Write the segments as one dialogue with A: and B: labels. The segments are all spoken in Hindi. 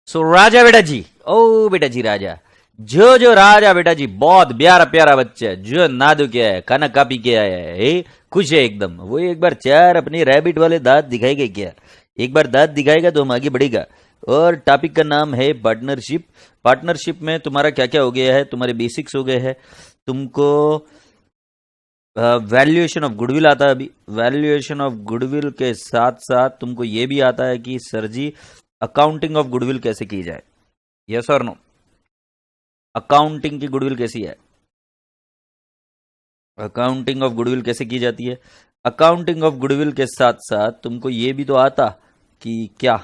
A: सो राजा बेटा जी, ओ बेटा जी राजा, जो राजा बेटा जी बहुत प्यारा प्यारा बच्चा, जो नादू क्या है, खाना कापी के आया है, खुश है एकदम। वो एक बार चार अपने रैबिट वाले दांत दिखाएगा क्या? एक बार दांत दिखाएगा तो हम आगे बढ़ेगा। और टॉपिक का नाम है पार्टनरशिप। पार्टनरशिप में तुम्हारा क्या क्या हो गया है? तुम्हारे बेसिक्स हो गए हैं। तुमको वैल्यूएशन ऑफ गुडविल आता है अभी। वैल्यूएशन ऑफ गुडविल के साथ साथ तुमको ये भी आता है कि sir ji accounting of goodwill कैसे की जाए। यस और नो? अकाउंटिंग की गुडविल कैसी है? अकाउंटिंग ऑफ गुडविल कैसे की जाती है? अकाउंटिंग ऑफ गुडविल के साथ साथ तुमको ये भी तो आता कि क्या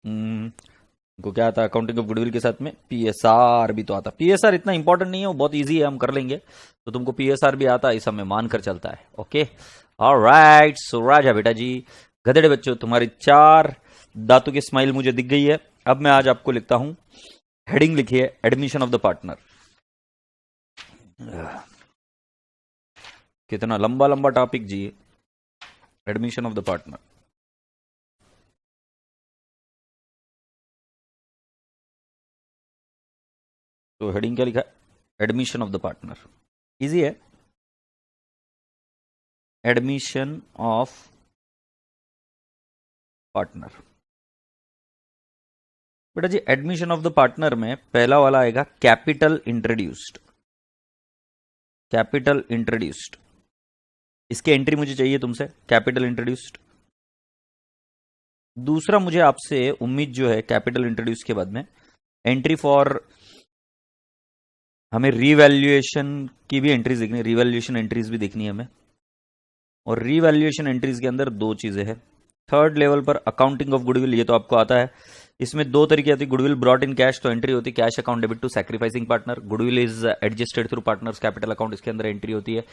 A: तुमको क्या आता? अकाउंटिंग ऑफ गुडविल के साथ में पीएसआर भी तो आता। पीएसआर इतना इंपॉर्टेंट नहीं है, वो बहुत इजी है, हम कर लेंगे। तो तुमको पीएसआर भी आता, इस समय मानकर चलता है। Okay, alright. सो राजा बेटा जी, गधेड़े बच्चों, तुम्हारी 4 दांतों की स्माइल मुझे दिख गई है। अब मैं आज आपको लिखता हूं, हेडिंग लिखिए एडमिशन ऑफ द पार्टनर। कितना लंबा लंबा टॉपिक जी, एडमिशन ऑफ द पार्टनर। तो हेडिंग क्या लिखा? Admission of the partner. Easy है, एडमिशन ऑफ पार्टनर। बेटा जी एडमिशन ऑफ द पार्टनर में पहला वाला आएगा कैपिटल इंट्रोड्यूस्ड। कैपिटल इंट्रोड्यूस्ड, इसके एंट्री मुझे चाहिए तुमसे, कैपिटल इंट्रोड्यूस्ड। दूसरा मुझे आपसे उम्मीद जो है कैपिटल इंट्रोड्यूस के बाद में एंट्री फॉर, हमें रीवैल्यूएशन की भी एंट्रीज देखनी है, रीवैल्यूएशन एंट्रीज भी देखनी है हमें। और रीवैल्यूएशन एंट्रीज के अंदर 2 चीजें हैं। थर्ड लेवल पर अकाउंटिंग ऑफ गुडविल, ये तो आपको आता है। इसमें 2 तरीके आती है। गुडविल ब्रॉट इन कैश, तो एंट्री होती है cash account debit to sacrificing partner. Goodwill is adjusted through partners capital account, इसके अंदर एंट्री होती है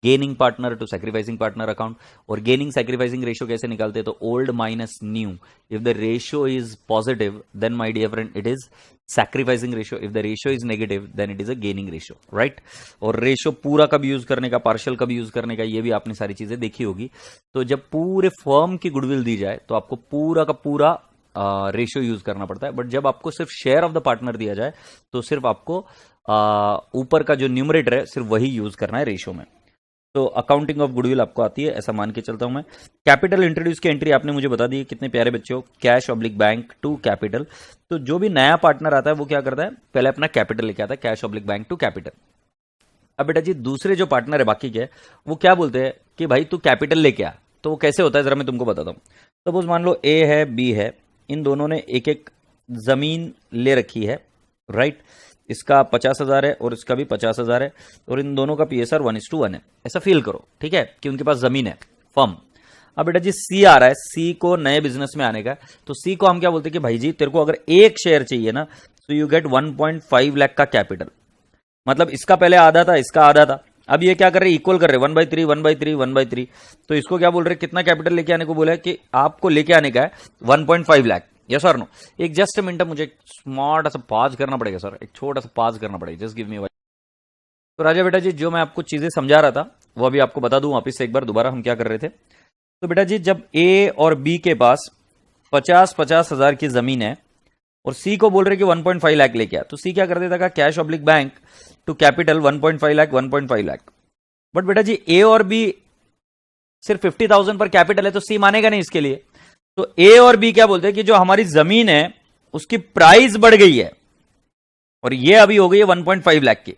A: gaining partner to sacrificing partner account. और गेनिंग सैक्रिफाइसिंग रेशियो कैसे निकालते हैं? तो old minus new. If the ratio is positive then my dear friend it is sacrificing ratio. If the ratio is negative then it is a gaining ratio, right. और रेशियो पूरा कब यूज करने का, पार्शियल कब यूज करने का, ये भी आपने सारी चीजें देखी होगी। तो जब पूरे फर्म की गुडविल दी जाए तो आपको पूरा का पूरा रेशियो यूज करना पड़ता है। बट जब आपको सिर्फ शेयर ऑफ द पार्टनर दिया जाए तो सिर्फ आपको ऊपर का जो न्यूमरेटर है सिर्फ वही यूज करना है रेशियो में। तो अकाउंटिंग ऑफ गुडविल आपको आती है, ऐसा मान के चलता हूं मैं। कैपिटल इंट्रोड्यूस की एंट्री आपने मुझे बता दी, कितने प्यारे बच्चे हो, cash oblique bank to capital. तो जो भी नया पार्टनर आता है वो क्या करता है? पहले अपना कैपिटल लेके आता है, cash oblique bank to capital. अब बेटा जी दूसरे जो पार्टनर है बाकी के, वो क्या बोलते हैं कि भाई तू कैपिटल लेके आ। तो वो कैसे होता है जरा मैं तुमको बताता हूं। सपोज मान लो ए है, बी है, इन दोनों ने एक एक जमीन ले रखी है, राइट। इसका 50,000 है और इसका भी 50,000 है, और इन दोनों का पीएसआर 1:1 है। ऐसा फील करो, ठीक है, कि उनके पास जमीन है, फर्म। अब बेटा जी सी आ रहा है, सी को नए बिजनेस में आने का। तो सी को हम क्या बोलते हैं कि भाई जी तेरे को अगर एक शेयर चाहिए ना तो यू गेट 1.5 लाख का कैपिटल। मतलब इसका पहले आधा था, इसका आधा था। अब ये क्या कर रहे, इक्वल कर रहे, 1/3 1/3 1/3। तो इसको क्या बोल रहे, कितना कैपिटल लेके आने को बोला है कि आपको लेके आने का है 1.5 लाख। यस और नो? एक जस्ट मिनट, मुझे स्मार्ट सा पॉज करना पड़ेगा सर, एक छोटा सा पॉज करना पड़ेगा, जस्ट गिव मी। तो राजा बेटा जी जो मैं आपको चीजें समझा रहा था वो अभी आपको बता दूं वापिस से एक बार दोबारा हम क्या कर रहे थे। तो बेटा जी जब ए और बी के पास 50-50 हजार की जमीन है और सी को बोल रहे कि 1.5 लाख लेके आ, तो सी क्या कर देता था, cash oblique bank to capital 1.5 lakh 1.5 lakh. But बेटा जी ए और बी सिर्फ 50,000 पर कैपिटल है, तो सी मानेगा नहीं इसके लिए। तो ए और बी क्या बोलते हैं कि जो हमारी जमीन है उसकी प्राइस बढ़ गई है और ये अभी हो गई है 1.5 लाख की,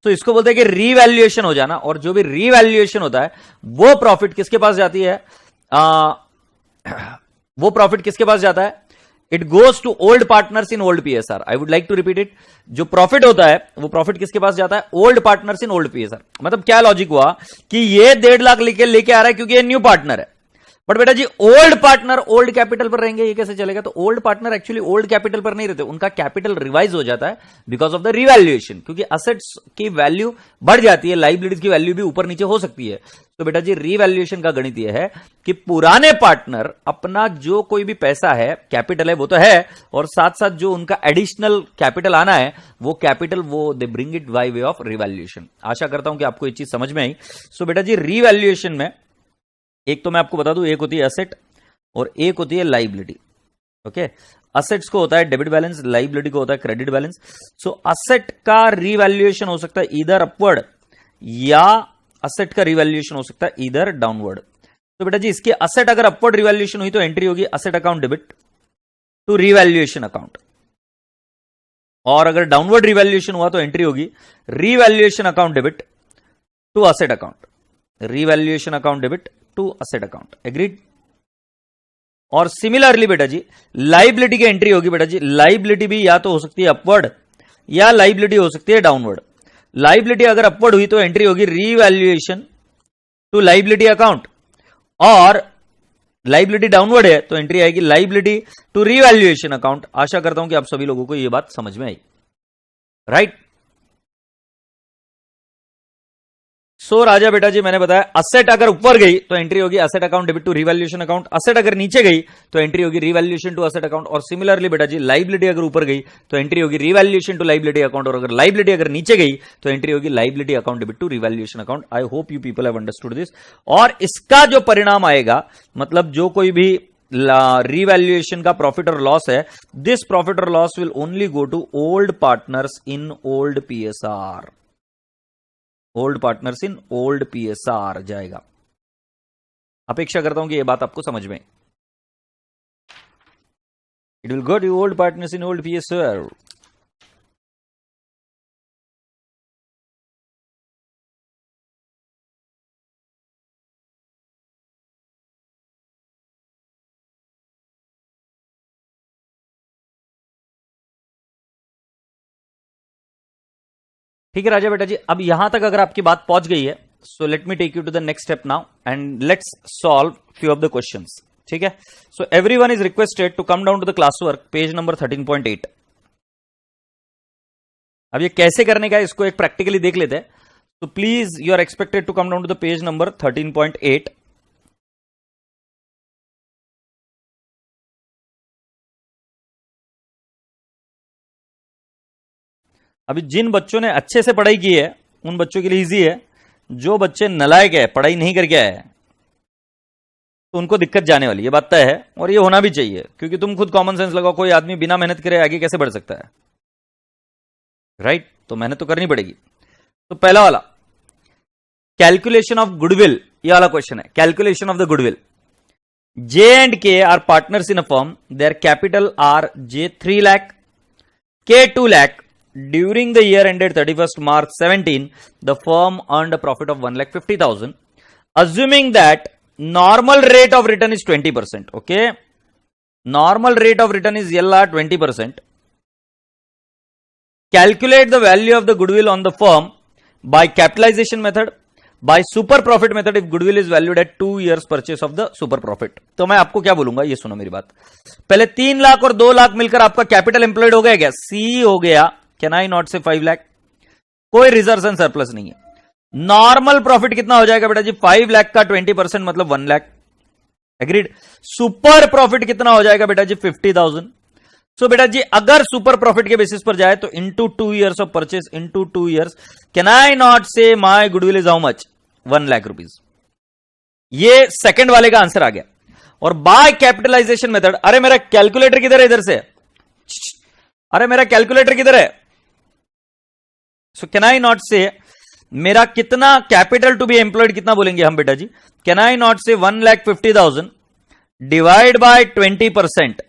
A: तो इसको बोलते हैं कि रीवैल्यूएशन हो जाना। और जो भी रीवैल्यूएशन होता है वो प्रॉफिट किसके पास जाती है? वो प्रॉफिट किसके पास जाता है? It goes to old partners in old PSR. I would like to repeat it. जो प्रॉफिट होता है वो प्रॉफिट किसके पास जाता है? Old partners in old PSR. मतलब क्या लॉजिक हुआ कि ये 1.5 लाख लेके आ रहा है क्योंकि ये न्यू पार्टनर है। बट बेटा जी ओल्ड पार्टनर ओल्ड कैपिटल पर रहेंगे, ये कैसे चलेगा? तो old partner actually old capital पर नहीं रहते, उनका कैपिटल रिवाइज हो जाता है बिकॉज ऑफ द रिवैल्यूएशन। क्योंकि असेट्स की वैल्यू बढ़ जाती है, लाइबिलिटीज की वैल्यू भी ऊपर नीचे हो सकती है। तो बेटा जी रिवैल्यूएशन का गणित यह है कि पुराने पार्टनर अपना जो कोई भी पैसा है, कैपिटल है वो तो है, और साथ साथ जो उनका एडिशनल कैपिटल आना है वो कैपिटल वो they bring it by way of revaluation. आशा करता हूं कि आपको ये चीज समझ में आई। सो बेटा जी रिवैल्यूएशन में एक तो मैं आपको बता दूं, एक होती है एसेट और एक होती है लाइबिलिटी। ओके, असेट्स को होता है डेबिट बैलेंस, लाइबिलिटी को होता है क्रेडिट बैलेंस। सो असेट का रिवैल्यूएशन हो सकता है ईदर अपवर्ड या असेट का रिवैल्यूएशन हो सकता है ईदर डाउनवर्ड। तो बेटा जी इसकी असेट अगर अपवर्ड रिवैल्यूएशन हुई तो एंट्री होगी asset account debit to revaluation account, और अगर डाउनवर्ड रिवैल्यूएशन हुआ तो एंट्री होगी revaluation account debit to asset account, revaluation account debit to asset account. Agreed. और सिमिलरली बेटा जी लाइबिलिटी की एंट्री होगी बेटा जी, लाइबिलिटी भी या तो हो सकती है अपवर्ड या लाइबिलिटी हो सकती है डाउनवर्ड। लाइबिलिटी अगर अपवर्ड हुई तो एंट्री होगी रिवैल्यूएशन टू लाइबिलिटी अकाउंट, और लाइबिलिटी डाउनवर्ड है तो एंट्री आएगी लाइबिलिटी टू रिवैल्यूएशन अकाउंट। आशा करता हूं कि आप सभी लोगों को यह बात समझ में आई, राइट। सो राजा बेटा जी मैंने बताया असेट अगर ऊपर गई तो एंट्री होगी asset account debit to revaluation account, asset अगर नीचे गई तो एंट्री होगी रिवैल्यूएशन टू असेट अकाउंट। और सिमिलरली बेटा जी लाइबिलिटी अगर ऊपर गई तो एंट्री होगी रिवैल्यूएशन टू लाइबिलिटी अकाउंट, और अगर लाइबिलिटी अगर नीचे गई तो एंट्री होगी liability account debit to revaluation account. I hope you people have understood this. और इसका जो परिणाम आएगा, मतलब जो कोई भी रिवैल्यूएशन का प्रॉफिट और लॉस है, दिस प्रॉफिट और loss will only go to old partners in old PSR, old partners in old PSR जाएगा। अपेक्षा करता हूं कि यह बात आपको समझ में, it will go to old partners in old PSR. ठीक है राजा बेटा जी, अब यहां तक अगर आपकी बात पहुंच गई है, so let me take you to the next step now and let's solve few of the questions. ठीक है, so everyone is requested to come down to the class work page number 13.8। अब ये कैसे करने का है इसको एक प्रैक्टिकली देख लेते हैं। तो please you are expected to come down to the page number 13.8। अभी जिन बच्चों ने अच्छे से पढ़ाई की है उन बच्चों के लिए इजी है, जो बच्चे नालायक है पढ़ाई नहीं करके आए तो उनको दिक्कत जाने वाली, ये बात तय है। और ये होना भी चाहिए, क्योंकि तुम खुद कॉमन सेंस लगाओ, कोई आदमी बिना मेहनत करे आगे कैसे बढ़ सकता है, राइट। तो मेहनत तो करनी पड़ेगी। तो पहला वाला कैलकुलेशन ऑफ गुडविल, ये वाला क्वेश्चन है, calculation of the goodwill. J and K are partners in a firm, their capital are J 3 lakh, K 2 lakh. During the year ended 31st March 17, the firm earned a profit of 1,50,000. Assuming that normal rate of return is 20%. Okay, normal rate of return is LR 20%. Calculate the value of the goodwill on the firm by capitalization method, by super profit method if goodwill is valued at 2 years purchase of the super profit. तो मैं आपको क्या बोलूंगा, ये सुनो मेरी बात। पहले 3 लाख और 2 लाख मिलकर आपका कैपिटल एम्प्लॉयड हो गया क्या? सी हो गया। कैन आई नॉट से 5 लाख? कोई रिजर्व एंड सरप्लस नहीं है। नॉर्मल प्रॉफिट कितना हो जाएगा बेटा जी? 5 लाख का 20% मतलब 1 लाख। एग्रीड। सुपर प्रॉफिट कितना हो जाएगा बेटा जी? 50,000। सो बेटा जी अगर सुपर प्रॉफिट के बेसिस पर जाए तो into 2 years of purchase, into 2 years, can I not say my goodwill is how much? 1 lakh rupees. ये सेकंड वाले का आंसर आ गया। और बाय कैपिटलाइजेशन मेथड, अरे मेरा कैलकुलेटर किधर है? इधर से, अरे मेरा कैलकुलेटर किधर है? सो कैन आई नॉट से मेरा कितना कैपिटल टू बी एम्प्लॉयड कितना बोलेंगे हम बेटा जी? कैन आई नॉट से 1,50,000 divide by 20%।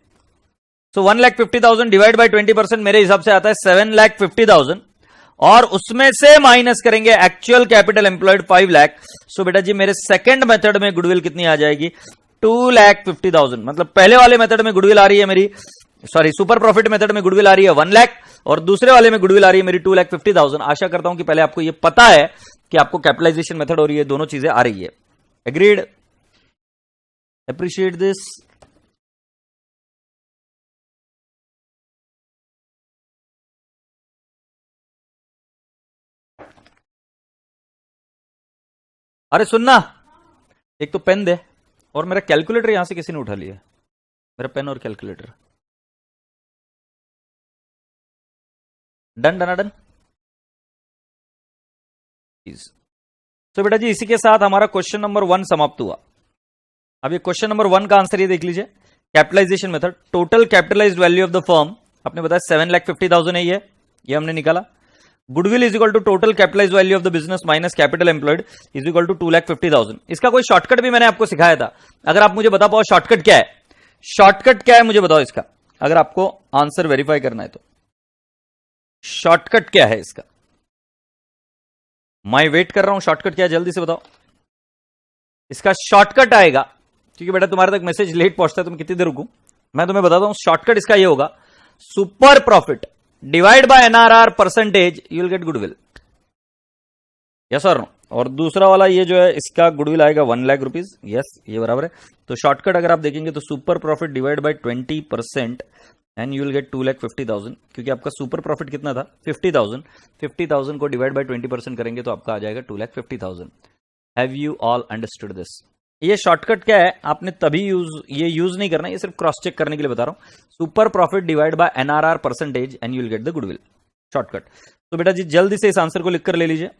A: So 1,50,000 divide by 20% मेरे हिसाब से आता है 7,50,000, और उसमें से माइनस करेंगे एक्चुअल कैपिटल एम्प्लॉयड 5 लाख। सो बेटा जी मेरे सेकंड मेथड में गुडविल कितनी आ जाएगी? 2,50,000। मतलब पहले वाले मेथड में गुडविल आ रही है मेरी, सॉरी सुपर प्रॉफिट मेथड में गुडविल आ रही है 1 लाख, और दूसरे वाले में गुडविल आ रही है मेरी 2,50,000। आशा करता हूं कि पहले आपको यह पता है कि आपको कैपिटलाइजेशन मेथड और ये दोनों चीजें आ रही है। एग्रीड? Appreciate this. अरे सुनना, एक तो पेन दे, और मेरा कैलकुलेटर यहां से किसी ने उठा लिया, मेरा पेन और कैलकुलेटर। Done done done. तो बेटा जी इसी के साथ हमारा क्वेश्चन नंबर 1 समाप्त हुआ। अब ये क्वेश्चन नंबर 1 का आंसर ये देख लीजिए, capitalisation method, total capitalised value of the firm आपने बताया 7,50,000 है, ये हमने निकाला। Goodwill is equal to total capitalised value of the business minus capital employed is equal to 2,50,000। इसका कोई शॉर्टकट भी मैंने आपको सिखाया था, अगर आप मुझे बता पाओ शॉर्टकट क्या है, शॉर्टकट क्या है मुझे बताओ इसका, अगर आपको आंसर वेरीफाई करना है तो शॉर्टकट क्या है इसका। मैं वेट कर रहा हूं, शॉर्टकट क्या है जल्दी से बताओ। इसका शॉर्टकट आएगा, क्योंकि बेटा तुम्हारे तक मैसेज लेट पहुंचता है तो मैं कितनी देर रुकूं, मैं तुम्हें बताता हूं। शॉर्टकट इसका ये होगा, super profit divide by NRR percentage, you will get goodwill. Yes और नो। और दूसरा वाला ये जो है इसका गुडविल आएगा 1,00,000 रुपीज, यस ये बराबर है। तो शॉर्टकट अगर आप देखेंगे तो super profit divide by 20% and you will get 2,50,000, क्योंकि आपका सुपर प्रॉफिट कितना था 50,000, 50,000 को डिवाइड बाय 20% करेंगे तो आपका आ जाएगा 2,50,000। Have you all understood this? ये शॉर्टकट क्या है, आपने तभी ये यूज नहीं करना, ये सिर्फ क्रॉस चेक करने के लिए बता रहा हूं। Super profit divide by NRR percentage and you will get the goodwill, shortcut. तो बेटा जी जल्दी से इस आंसर को लिखकर ले लीजिए।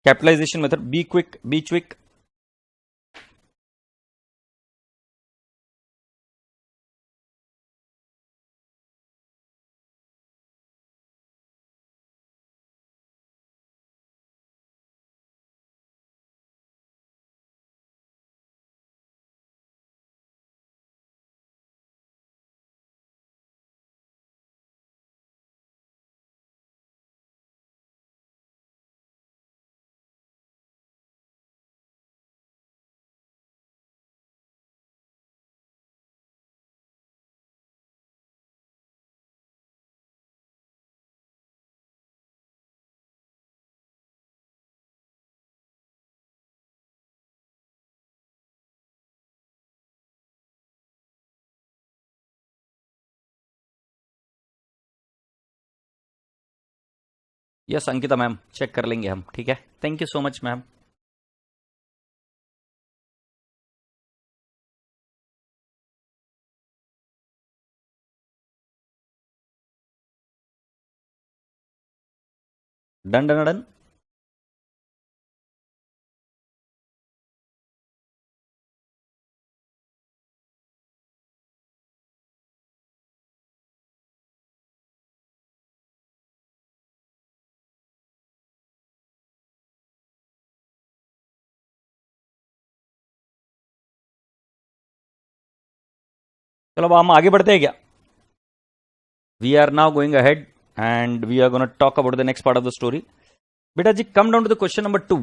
A: Capitalisation method, be quick, be quick. Yes Ankita ma'am, check कर लेंगे हम, ठीक है। Thank you so much ma'am. Done done done. चलो अब हम आगे बढ़ते हैं क्या? We are now going ahead and we are gonna talk about the next part of the story. बेटा जी come down to the question number 2,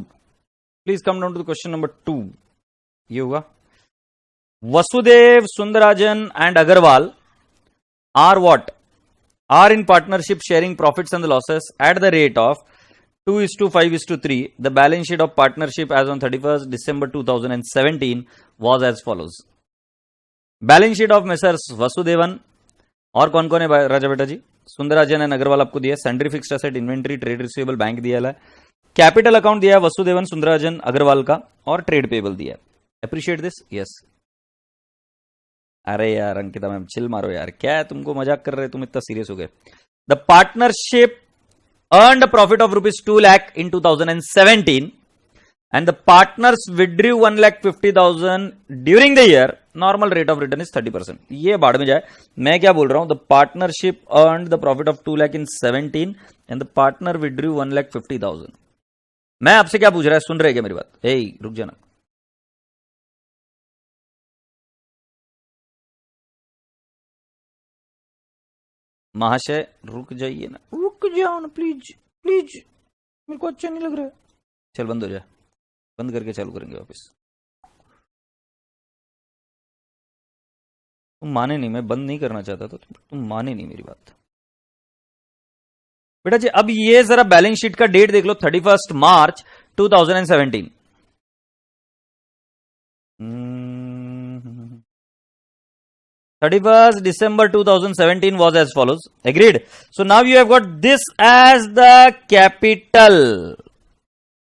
A: please come down to the question number 2। ये होगा Vasudev, Sundarajan and Agarwal are what? Are in partnership sharing profits and the losses at the rate of 2:5:3. The balance sheet of partnership as on 31st December 2017 was as follows. Balance sheet of Messrs Vasudevan और कौन कौन है राजा बेटा जी? सुंदराजन एंड अग्रवाल आपको दिया, sundry fixed asset, inventory, trade receivable, bank दिया है, कैपिटल अकाउंट दिया है वसुदेवन, सुंदराजन, अग्रवाल का, और ट्रेड पेबल दिया है। Appreciate this, yes. अरे यार अंकिता मैम चिल मारो यार, क्या है तुमको मजाक कर रहे, तुम इतना सीरियस हो गए। The partnership earned a profit of rupees 2 lakh in 2017 and the partners withdrew 1,50,000 during the year. Normal rate of return is 30%. ये बाढ़ में जाए, मैं क्या बोल रहा हूं, the partnership earned the profit of 2 lakh in 17 and the partner withdrew 1,50,000. मैं आपसे क्या पूछ रहा है, सुन रहे क्या मेरी बात? ए रुक जाना, महाशय रुक जाइए ना, रुक जाओ ना प्लीज प्लीज, मेरे को अच्छा नहीं लग रहा है। चल बंद हो जाए, बंद करके चालू करेंगे वापस। तुम माने नहीं, मैं बंद नहीं करना चाहता था, तुम माने नहीं मेरी बात। बेटा जी अब ये जरा बैलेंस शीट का डेट देख लो, 31 मार्च 2017। 31st December 2017 was as follows. Agreed? So now you have got this as the capital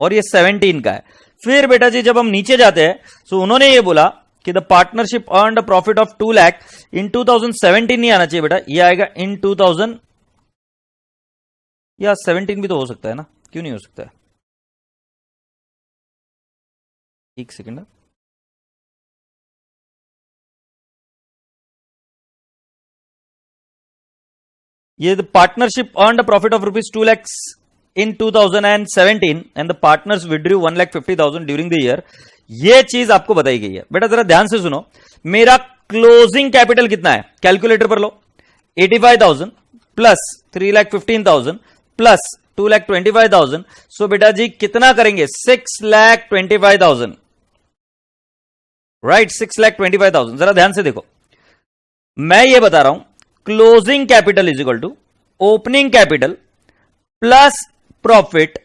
A: और ये 17 का है। फिर बेटा जी जब हम नीचे जाते हैं तो उन्होंने ये बोला कि the partnership earned a profit of 2 lakh in 2017, नहीं आना चाहिए बेटा, ये आएगा इन 2000 या 17 भी तो हो सकता है ना, क्यों नहीं हो सकता है? एक सेकेंड, ये the partnership earned a profit of rupees 2 lakhs in 2017 and the partners withdrew 1,50,000 during the year. ये चीज आपको बताई गई है। बेटा जरा ध्यान से सुनो, मेरा क्लोजिंग कैपिटल कितना है, कैलकुलेटर पर लो, 85,000 प्लस 3,15,000 प्लस 2,25,000। सो बेटा जी कितना करेंगे, 6,25,000, राइट, 6,25,000। जरा ध्यान से देखो, मैं ये बता रहा हूं closing capital is equal to opening capital plus profit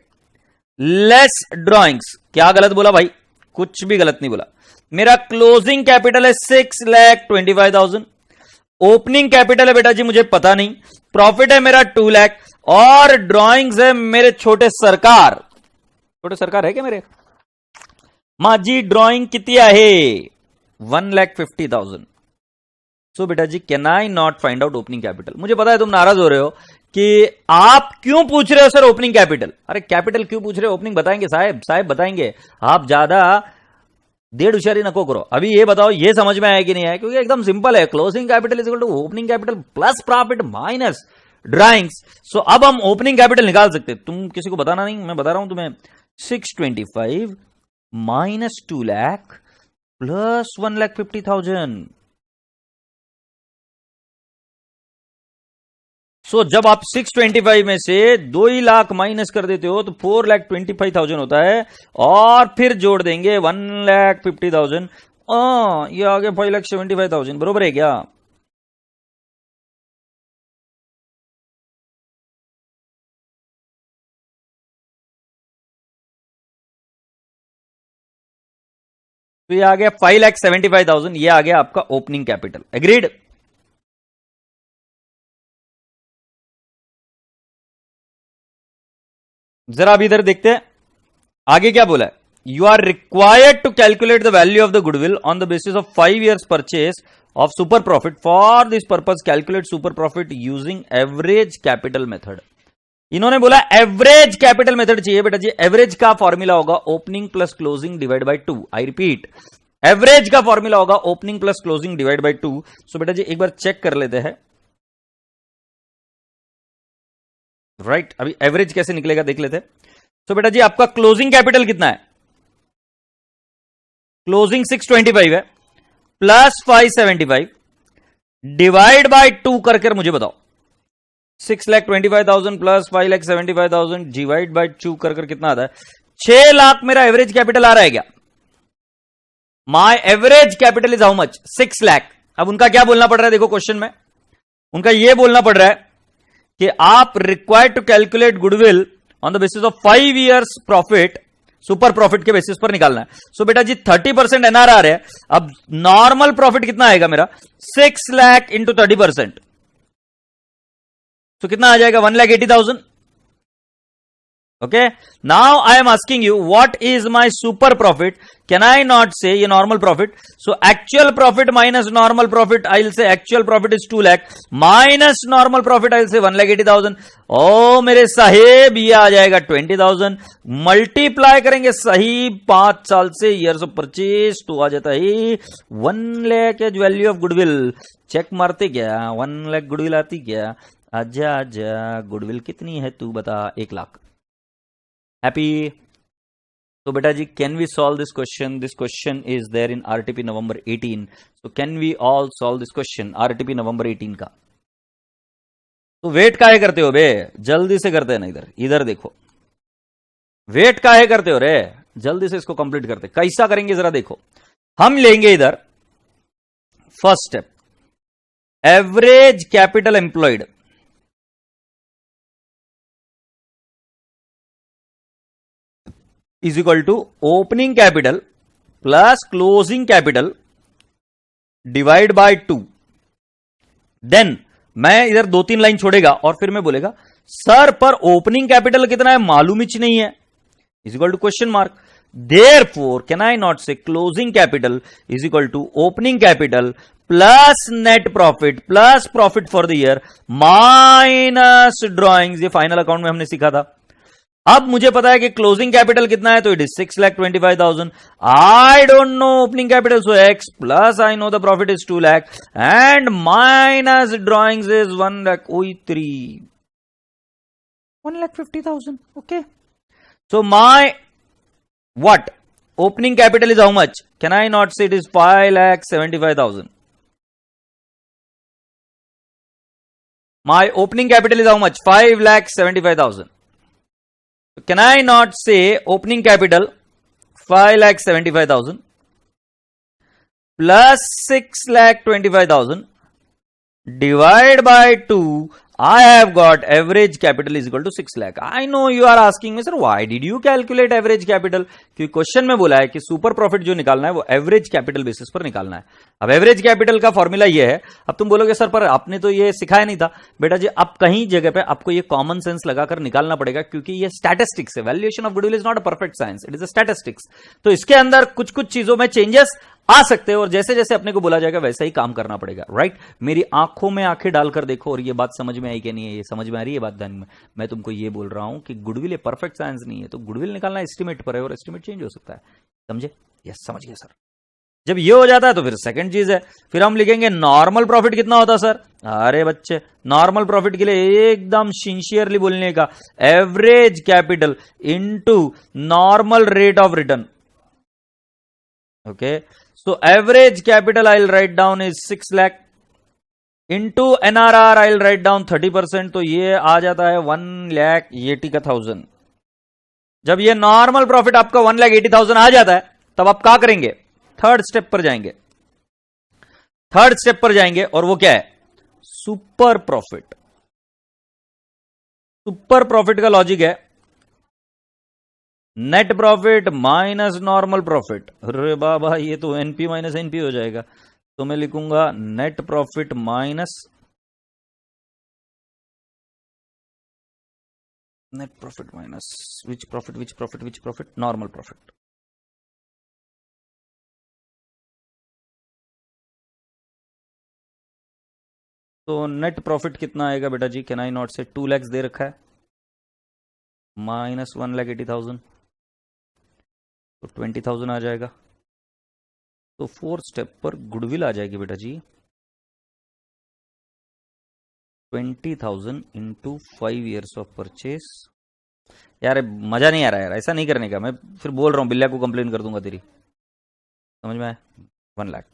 A: less drawings. क्या गलत बोला भाई, कुछ भी गलत नहीं बोला। मेरा क्लोजिंग कैपिटल है 6,25,000, ओपनिंग कैपिटल है बेटा जी मुझे पता नहीं, प्रॉफिट है मेरा 2 लाख और ड्रॉइंग्स है मेरे छोटे सरकार। छोटे सरकार है क्या मेरे, मां जी ड्रॉइंग कितनी है, 1,50,000। सो बेटा जी can I not find out opening capital. मुझे पता है तुम नाराज हो रहे हो कि आप क्यों पूछ रहे हो सर ओपनिंग कैपिटल। अरे कैपिटल क्यों पूछ रहे हो, ओपनिंग बताएंगे साहब, साहब बताएंगे। आप ज्यादा डेढ़ होशियारी नको करो, अभी ये बताओ ये समझ में आया कि नहीं आया, क्योंकि एकदम सिंपल है, closing capital is equal to opening capital plus profit minus drawings. So अब हम ओपनिंग कैपिटल निकाल सकते, तुम किसी को बताना नहीं, मैं बता रहा हूं तुम्हें। 625 माइनस 2 लाख प्लस 1,50,000। सो जब आप 625 में से 2 ही लाख माइनस कर देते हो तो 4,25,000 होता है, और फिर जोड़ देंगे 1,50,000, ये आ गया 5,75,000। बरोबर है क्या, तो ये आ गया 5,75,000, ये आ गया आपका ओपनिंग कैपिटल। एग्रीड। जरा अभी इधर देखते हैं आगे क्या बोला है। You are required to calculate the value of the goodwill on the basis of 5 years purchase of super profit. For this purpose calculate super profit using average capital method. इन्होंने बोला एवरेज कैपिटल मेथड चाहिए बेटा जी। एवरेज का फॉर्मूला होगा opening plus closing divide by 2। I repeat, average का फॉर्मूला होगा opening plus closing divide by 2। So बेटा जी एक बार चेक कर लेते हैं, राइट अभी एवरेज कैसे निकलेगा देख लेते हैं। तो बेटा जी आपका क्लोजिंग कैपिटल कितना है, क्लोजिंग 625 है प्लस 575 डिवाइड बाय 2 करके मुझे बताओ। 6,25,000 प्लस 5,75,000 डिवाइड बाय 2 कर कितना आता है, 6 लाख मेरा एवरेज कैपिटल आ रहा है क्या। माई average capital is how much, 6 lakh. अब उनका क्या बोलना पड़ रहा है देखो क्वेश्चन में, उनका यह बोलना पड़ रहा है कि आप required to calculate goodwill on the basis of 5 years profit, super profit के बेसिस पर निकालना है। सो बेटा जी 30% एनआरआर है। अब नॉर्मल प्रॉफिट कितना आएगा मेरा, 6 लाख इंटू 30%, तो कितना आ जाएगा 1,80,000। Okay, now I am asking you what is my super profit. Can I not say ये normal profit, so actual profit minus normal profit, I will say actual profit is 2 lakh minus normal profit, I will say 1,80,000। ओ मेरे साहेब ये आ जाएगा 20,000। मल्टीप्लाई करेंगे सही 5 साल से, ईयर्स ऑफ परचेज, तो आ जाता है 1 lakh as value of goodwill. Check मारते क्या, 1 लाख गुडविल आती क्या, आजा आजा गुडविल कितनी है तू बता, 1 लाख। हैप्पी। तो बेटा जी can we solve this question, this question is there in RTP November 18। So can we all solve this question RTP November 18 का। तो वेट काहे करते हो बे, जल्दी से करते हैं ना, इधर इधर देखो, वेट काहे करते हो रे, जल्दी से इसको कंप्लीट करते। कैसा करेंगे जरा देखो, हम लेंगे इधर first step, average capital employed is equal to opening capital plus closing capital divide by 2। Then मैं इधर 2-3 लाइन छोड़ेगा और फिर मैं बोलेगा सर पर ओपनिंग कैपिटल कितना है मालूम ही नहीं है, is equal to question mark. Therefore can I not say closing capital is equal to opening capital plus net profit plus profit for the year minus drawings. ये फाइनल अकाउंट में हमने सीखा था। अब मुझे पता है कि क्लोजिंग कैपिटल कितना है, तो it is 6,25,000. I don't know opening capital, so x plus I know the profit is 2 lakh and minus drawings is 1,03,1,50,000. Okay. So my what? Opening capital is how much? Can I not say it is 5,75,000? My opening capital is how much? 5,75,000. So can I not say opening capital 5,75,000 plus 6,25,000 divide by 2? I have got average capital is equal to 6 lakh. I know you are asking me, sir, why did you calculate average capital? क्योंकि क्वेश्चन में बोला है कि सुपर प्रॉफिट जो निकालना है वो एवरेज कैपिटल बेसिस पर निकालना है. अब एवरेज कैपिटल का फॉर्मूला ये है. अब तुम बोलोगे सर पर आपने तो ये सिखाया नहीं था. बेटा जी, अब कहीं जगह पे आपको ये कॉमन सेंस लगाकर निकालना पड़ेगा, क्योंकि ये स्टैटिस्टिक्स है. Valuation of goodwill is not a perfect science, it is a statistics. तो इसके अंदर कुछ कुछ चीजों में चेंजेस आ सकते हैं और जैसे जैसे अपने को बोला जाएगा वैसा ही काम करना पड़ेगा. राइट. मेरी आंखों में आंखें डालकर देखो और ये बात समझ में आई कि नहीं है, ये समझ में आ रही है बात ध्यान में. मैं तुमको ये बोल रहा हूं कि गुडविल ये परफेक्ट साइंस नहीं है, तो गुडविल निकालना एस्टिमेट पर है और एस्टिमेट चेंज हो सकता है. समझे? यस, समझ गए सर. जब ये हो जाता है तो फिर सेकंड चीज है, फिर हम लिखेंगे नॉर्मल प्रॉफिट कितना होता सर. अरे बच्चे, नॉर्मल प्रॉफिट के लिए एकदम सिंसियरली बोलने का, average capital into normal rate of return. Okay. So average capital I'll write down is 6 lakh into NRR I'll write down 30%. तो ये आ जाता है 1,80,000. जब ये नॉर्मल प्रॉफिट आपका 1,80,000 आ जाता है तब आप क्या करेंगे? थर्ड स्टेप पर जाएंगे. थर्ड स्टेप पर जाएंगे और वो क्या है? Super profit. सुपर प्रॉफिट का लॉजिक है net profit minus normal profit. अरे बाबा, ये तो एनपी माइनस एनपी हो जाएगा. तो मैं लिखूंगा net profit minus net profit minus विच प्रॉफिट नॉर्मल प्रॉफिट. तो नेट प्रॉफिट कितना आएगा बेटा जी? Can I not say 2 lakhs दे रखा है माइनस 1,80,000, तो 20,000 आ जाएगा. तो फोर्थ स्टेप पर गुडविल आ जाएगी बेटा जी 20,000 इंटू 5 years ऑफ परचेस. यार मजा नहीं आ रहा यार, ऐसा नहीं करने का. मैं फिर बोल रहा हूं, बिल्ला को कंप्लेन कर दूंगा तेरी. समझ में आया? 1 lakh.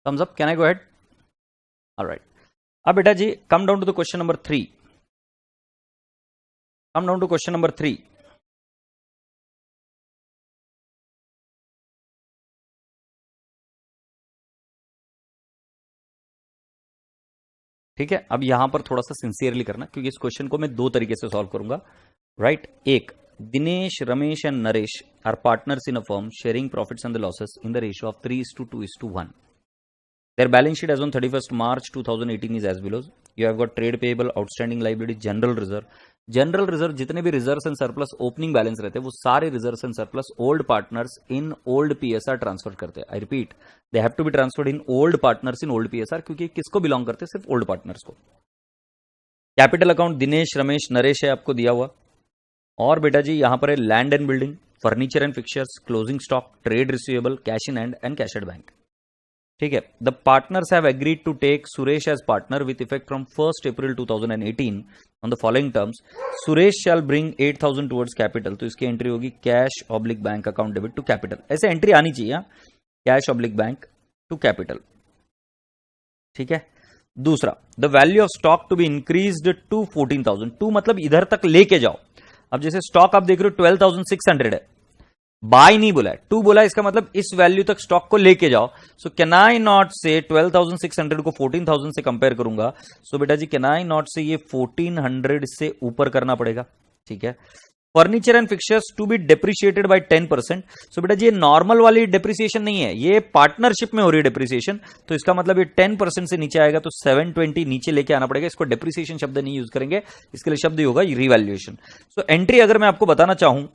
A: Thumbs up. Can I go ahead? All right. अब बेटा जी come down to the question number 3. Come down to question number 3. ठीक है. अब यहां पर थोड़ा सा सिंसियरली करना, क्योंकि इस क्वेश्चन को मैं दो तरीके से सॉल्व करूंगा. राइट. एक, Dinesh, Ramesh and Naresh are partners in a firm sharing profits and the losses in the ratio of 3:2:1. Their balance sheet as on 31st March 2018 is as below. You have got trade payable, outstanding liability, general reserve. General reserve जितने भी reserves and surplus opening balance रहते हैं वो सारे reserves and surplus old partners in old PSR transfer करते हैं. I repeat, they have to be transferred in old partners in old PSR, क्योंकि किसको बिलोंग करते हैं? सिर्फ ओल्ड पार्टनर्स को. कैपिटल अकाउंट दिनेश, रमेश, नरेश है आपको दिया हुआ. और बेटा जी यहां पर है land and building, furniture and fixtures, closing stock, trade receivable, cash in hand and cash at bank. ठीक है. The partners have agreed to take Suresh as partner with effect from 1st April 2018 on the following terms. Suresh shall bring 8,000 towards capital. तो इसकी एंट्री होगी cash oblique bank account debit to capital. ऐसे एंट्री आनी चाहिए, cash oblique bank to capital. ठीक है. दूसरा, the value of stock to be increased to 14,000. To मतलब इधर तक लेके जाओ. अब जैसे स्टॉक आप देख रहे हो 12,600 है, बाय नहीं बोला है, टू बोला है, इसका मतलब इस वैल्यू तक स्टॉक को लेके जाओ। सो कैन आई नॉट से 12,600 को 14,000 से कंपेयर करूंगा। सो बेटा जी कैन आई नॉट से ये 1400 से ऊपर करना पड़ेगा, ठीक है। Furniture and fixtures to be depreciated by 10%। So बेटा जी ये नॉर्मल वाली डेप्रिसिएशन नहीं है, ये पार्टनरशिप में हो रही है डेप्रिसिएशन, तो इसका मतलब ये 10% से नीचे आएगा, तो 720 नीचे लेके आना पड़ेगा। इसको डेप्रिसिएशन शब्द नहीं यूज करेंगे, इसके लिए शब्द ही होगा रिवैल्यूएशन। सो एंट्री अगर मैं आपको बताना चाहूं,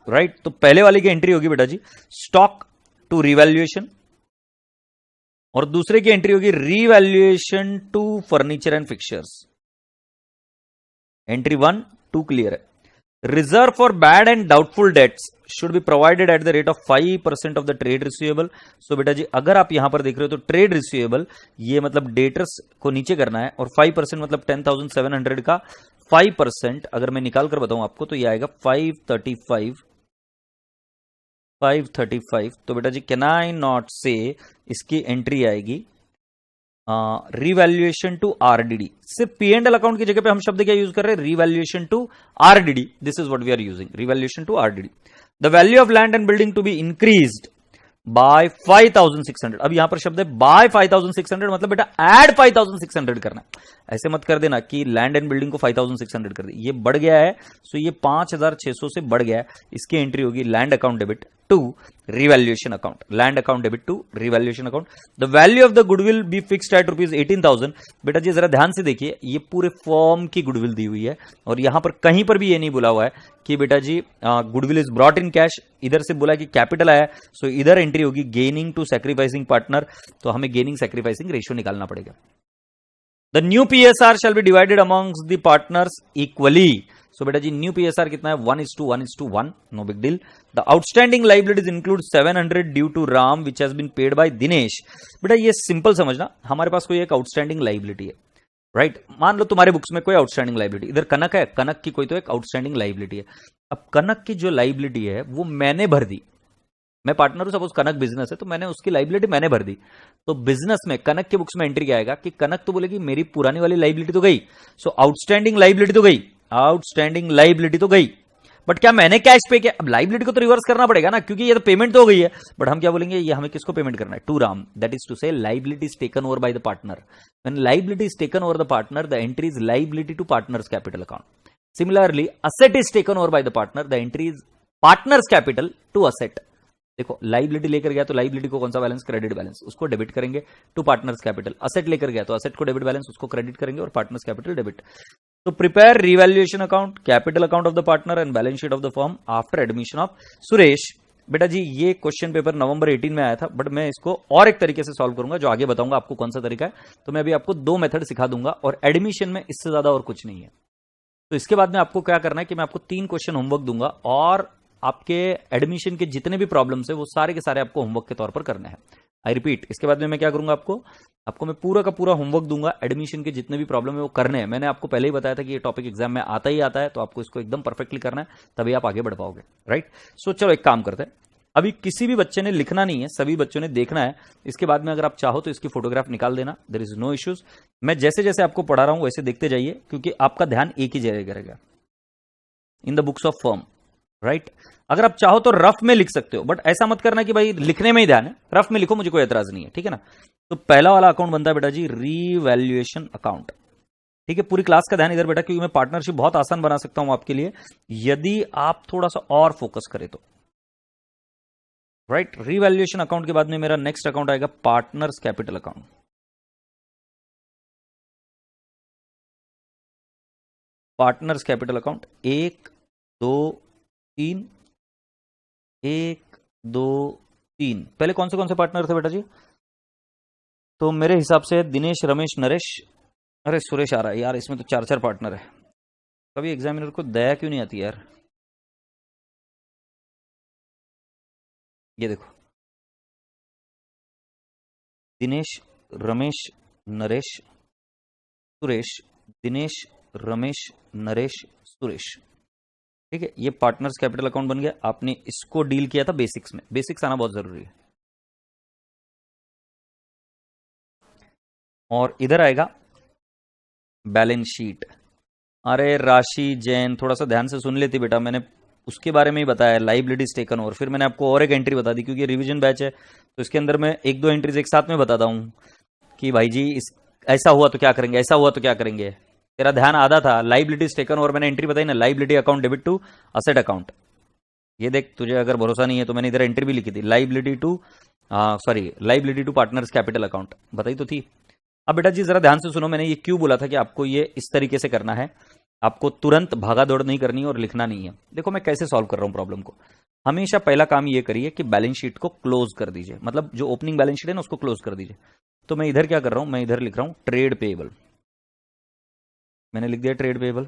A: राइट, तो पहले वाली की एंट्री होगी बेटा जी स्टॉक टू रिवैल्यूएशन, और दूसरे की एंट्री होगी revaluation to furniture and fixtures. Entry 1 2 clear है। Reserve for bad and doubtful debts should be provided at the rate of 5% of the trade receivable. So बेटा जी अगर आप यहां पर देख रहे हो तो ट्रेड रिसीवेबल ये मतलब डेटर्स को नीचे करना है, और 5% मतलब 10,700 का 5% अगर मैं निकाल कर बताऊं आपको तो ये आएगा 535। तो बेटा जी कैन आई नॉट से इसकी एंट्री आएगी रिवैल्यूएशन टू आरडीडी। सिर्फ पी एंड एल अकाउंट की जगह पे हम शब्द क्या यूज कर रहे हैं, revaluation to RDD. This is what we are using, revaluation to RDD. The value of land and building to be increased by 5,600। अब यहां पर शब्द है बाय 5,600, मतलब बेटा ऐड 5,600 करना है। ऐसे मत कर देना कि लैंड एंड बिल्डिंग को 5,600 कर दे, ये बढ़ गया है, सो ये 5,600 से बढ़ गया है। इसकी एंट्री होगी land account debit to revaluation account, land account debit to revaluation account. The value of the goodwill be fixed at ₹18,000। बेटा जी जरा ध्यान से देखिए, ये पूरे फॉर्म की गुडविल दी हुई है, और यहां पर कहीं पर भी ये नहीं बोला हुआ है कि बेटा जी goodwill is brought in cash. इधर से बोला कि कैपिटल आया, सो इधर एंट्री होगी गेनिंग टू सैक्रिफाइसिंग पार्टनर, तो हमें गेनिंग सैक्रिफाइसिंग रेशियो निकालना पड़ेगा। The new PSR shall be divided amongst the partners equally. So बेटा जी न्यू पीएसआर कितना है, 1:1:1, no big deal. The outstanding liabilities include 700 due to Ram which has been paid by Dinesh. बेटा ये सिंपल समझना, हमारे पास कोई एक आउटस्टैंडिंग लाइबिलिटी है, राइट। मान लो तुम्हारे बुक्स में कोई आउटस्टैंडिंग लाइबिलिटी, इधर कनक है, कनक की कोई तो एक आउटस्टैंडिंग लाइबिलिटी है। अब कनक की जो लाइबिलिटी है वो मैंने भर दी, मैं पार्टनर हूं, सपोज कनक बिजनेस है, तो मैंने उसकी लाइबिलिटी मैंने भर दी। तो बिजनेस में कनक के बुक्स में एंट्री क्या आएगा कि कनक तो बोलेगी मेरी पुरानी वाली लाइबिलिटी तो गई, सो आउटस्टैंडिंग लाइबिलिटी तो गई, आउटस्टैंडिंग लाइबिलिटी तो गई, बट क्या मैंने कैश पे किया? अब लाइबिलिटी को तो रिवर्स करना पड़ेगा ना, क्योंकि ये तो पेमेंट तो हो गई है। बट हम क्या बोलेंगे, ये हमें किसको पेमेंट करना है, to Ram. That is to say liability is taken over by the partner. When liability is taken over the partner, the entry is liability to partners capital account. Similarly asset is taken over by the partner, the entry is partners capital to asset. देखो लाइबिलिटी लेकर गया तो लाइबिलिटी को कौन सा बैलेंस, क्रेडिट बैलेंस, उसको डेबिट करेंगे टू पार्टनर्स कैपिटल। असेट लेकर गया तो असेट को डेबिट बैलेंस, उसको क्रेडिट करेंगे, और पार्टनर्स कैपिटल डेबिट। तो prepare revaluation account, capital account of the partner and balance sheet of the firm after admission of Suresh. बेटा जी ये क्वेश्चन पेपर नवंबर 18 में आया था, बट मैं इसको और एक तरीके से सॉल्व करूंगा, जो आगे बताऊंगा आपको कौन सा तरीका है। तो मैं अभी आपको 2 मेथड सिखा दूंगा, और एडमिशन में इससे ज्यादा और कुछ नहीं है। तो इसके बाद में आपको क्या करना है कि मैं आपको 3 क्वेश्चन होमवर्क दूंगा, और आपके एडमिशन के जितने भी प्रॉब्लम्स है वो सारे के सारे आपको होमवर्क के तौर पर करने हैं। आई रिपीट, इसके बाद में मैं क्या करूंगा, आपको मैं पूरा का पूरा होमवर्क दूंगा, एडमिशन के जितने भी प्रॉब्लम है वो करने हैं। मैंने आपको पहले ही बताया था कि ये टॉपिक एग्जाम में आता ही आता है, तो आपको इसको एकदम परफेक्टली करना है, तभी आप आगे बढ़ पाओगे, राइट। सो चलो एक काम करते हैं, अभी किसी भी बच्चे ने लिखना नहीं है, सभी बच्चों ने देखना है। इसके बाद में अगर आप चाहो तो इसकी फोटोग्राफ निकाल देना, देयर इज नो इश्यूज। मैं जैसे जैसे आपको पढ़ा रहा हूं वैसे देखते जाइए, क्योंकि आपका ध्यान एक ही जगह रहेगा, in the books of firm, right. अगर आप चाहो तो रफ में लिख सकते हो, बट ऐसा मत करना कि भाई लिखने में ही ध्यान है, रफ में लिखो, मुझे कोई एतराज नहीं है, ठीक है ना। तो पहला वाला अकाउंट बनता है बेटा जी रीवैल्यूएशन अकाउंट, ठीक है। पूरी क्लास का ध्यान इधर बेटा, क्योंकि मैं पार्टनरशिप बहुत आसान बना सकता हूं आपके लिए यदि आप थोड़ा सा और फोकस करें तो, राइट। रीवैल्यूएशन अकाउंट के बाद में मेरा नेक्स्ट अकाउंट आएगा partners capital account. Partners capital account 1 2 3, 1 2 3। पहले कौन से पार्टनर थे बेटा जी? तो मेरे हिसाब से दिनेश, रमेश, नरेश, अरे सुरेश आ रहा है यार, इसमें तो 4 पार्टनर है। कभी एग्जामिनर को दया क्यों नहीं आती यार। ये देखो, दिनेश, रमेश, नरेश, सुरेश, दिनेश, रमेश, नरेश, सुरेश, ठीक है। ये पार्टनर्स कैपिटल अकाउंट बन गया। आपने इसको डील किया था बेसिक्स में, बेसिक्स आना बहुत जरूरी है। और इधर आएगा बैलेंस शीट। अरे राशि जैन, थोड़ा सा ध्यान से सुन लेती बेटा, मैंने उसके बारे में ही बताया, लाइबिलिटीज टेकन ओवर। फिर मैंने आपको और एक एंट्री बता दी, क्योंकि रिवीजन बैच है तो इसके अंदर मैं एक दो एंट्रीज एक साथ में बताता हूँ कि भाई जी इस ऐसा हुआ तो क्या करेंगे, ऐसा हुआ तो क्या करेंगे। तेरा ध्यान आधा था, लाइबिलिटीज टेकन ओवर मैंने एंट्री बताई ना, liability account debit to asset account. ये देख, तुझे अगर भरोसा नहीं है तो मैंने इधर एंट्री भी लिखी थी, liability to partners capital account बताई तो थी। अब बेटा जी जरा ध्यान से सुनो, मैंने ये क्यों बोला था कि आपको ये इस तरीके से करना है, आपको तुरंत भागा दौड़ नहीं करनी है और लिखना नहीं है। देखो मैं कैसे सॉल्व कर रहा हूं प्रॉब्लम को। हमेशा पहला काम ये करिए कि बैलेंस शीट को क्लोज कर दीजिए, मतलब जो ओपनिंग बैलेंस शीट है ना उसको क्लोज कर दीजिए। तो मैं इधर क्या कर रहा हूं, मैं इधर लिख रहा हूं ट्रेड पेएबल। मैंने लिख दिया ट्रेड पेएबल।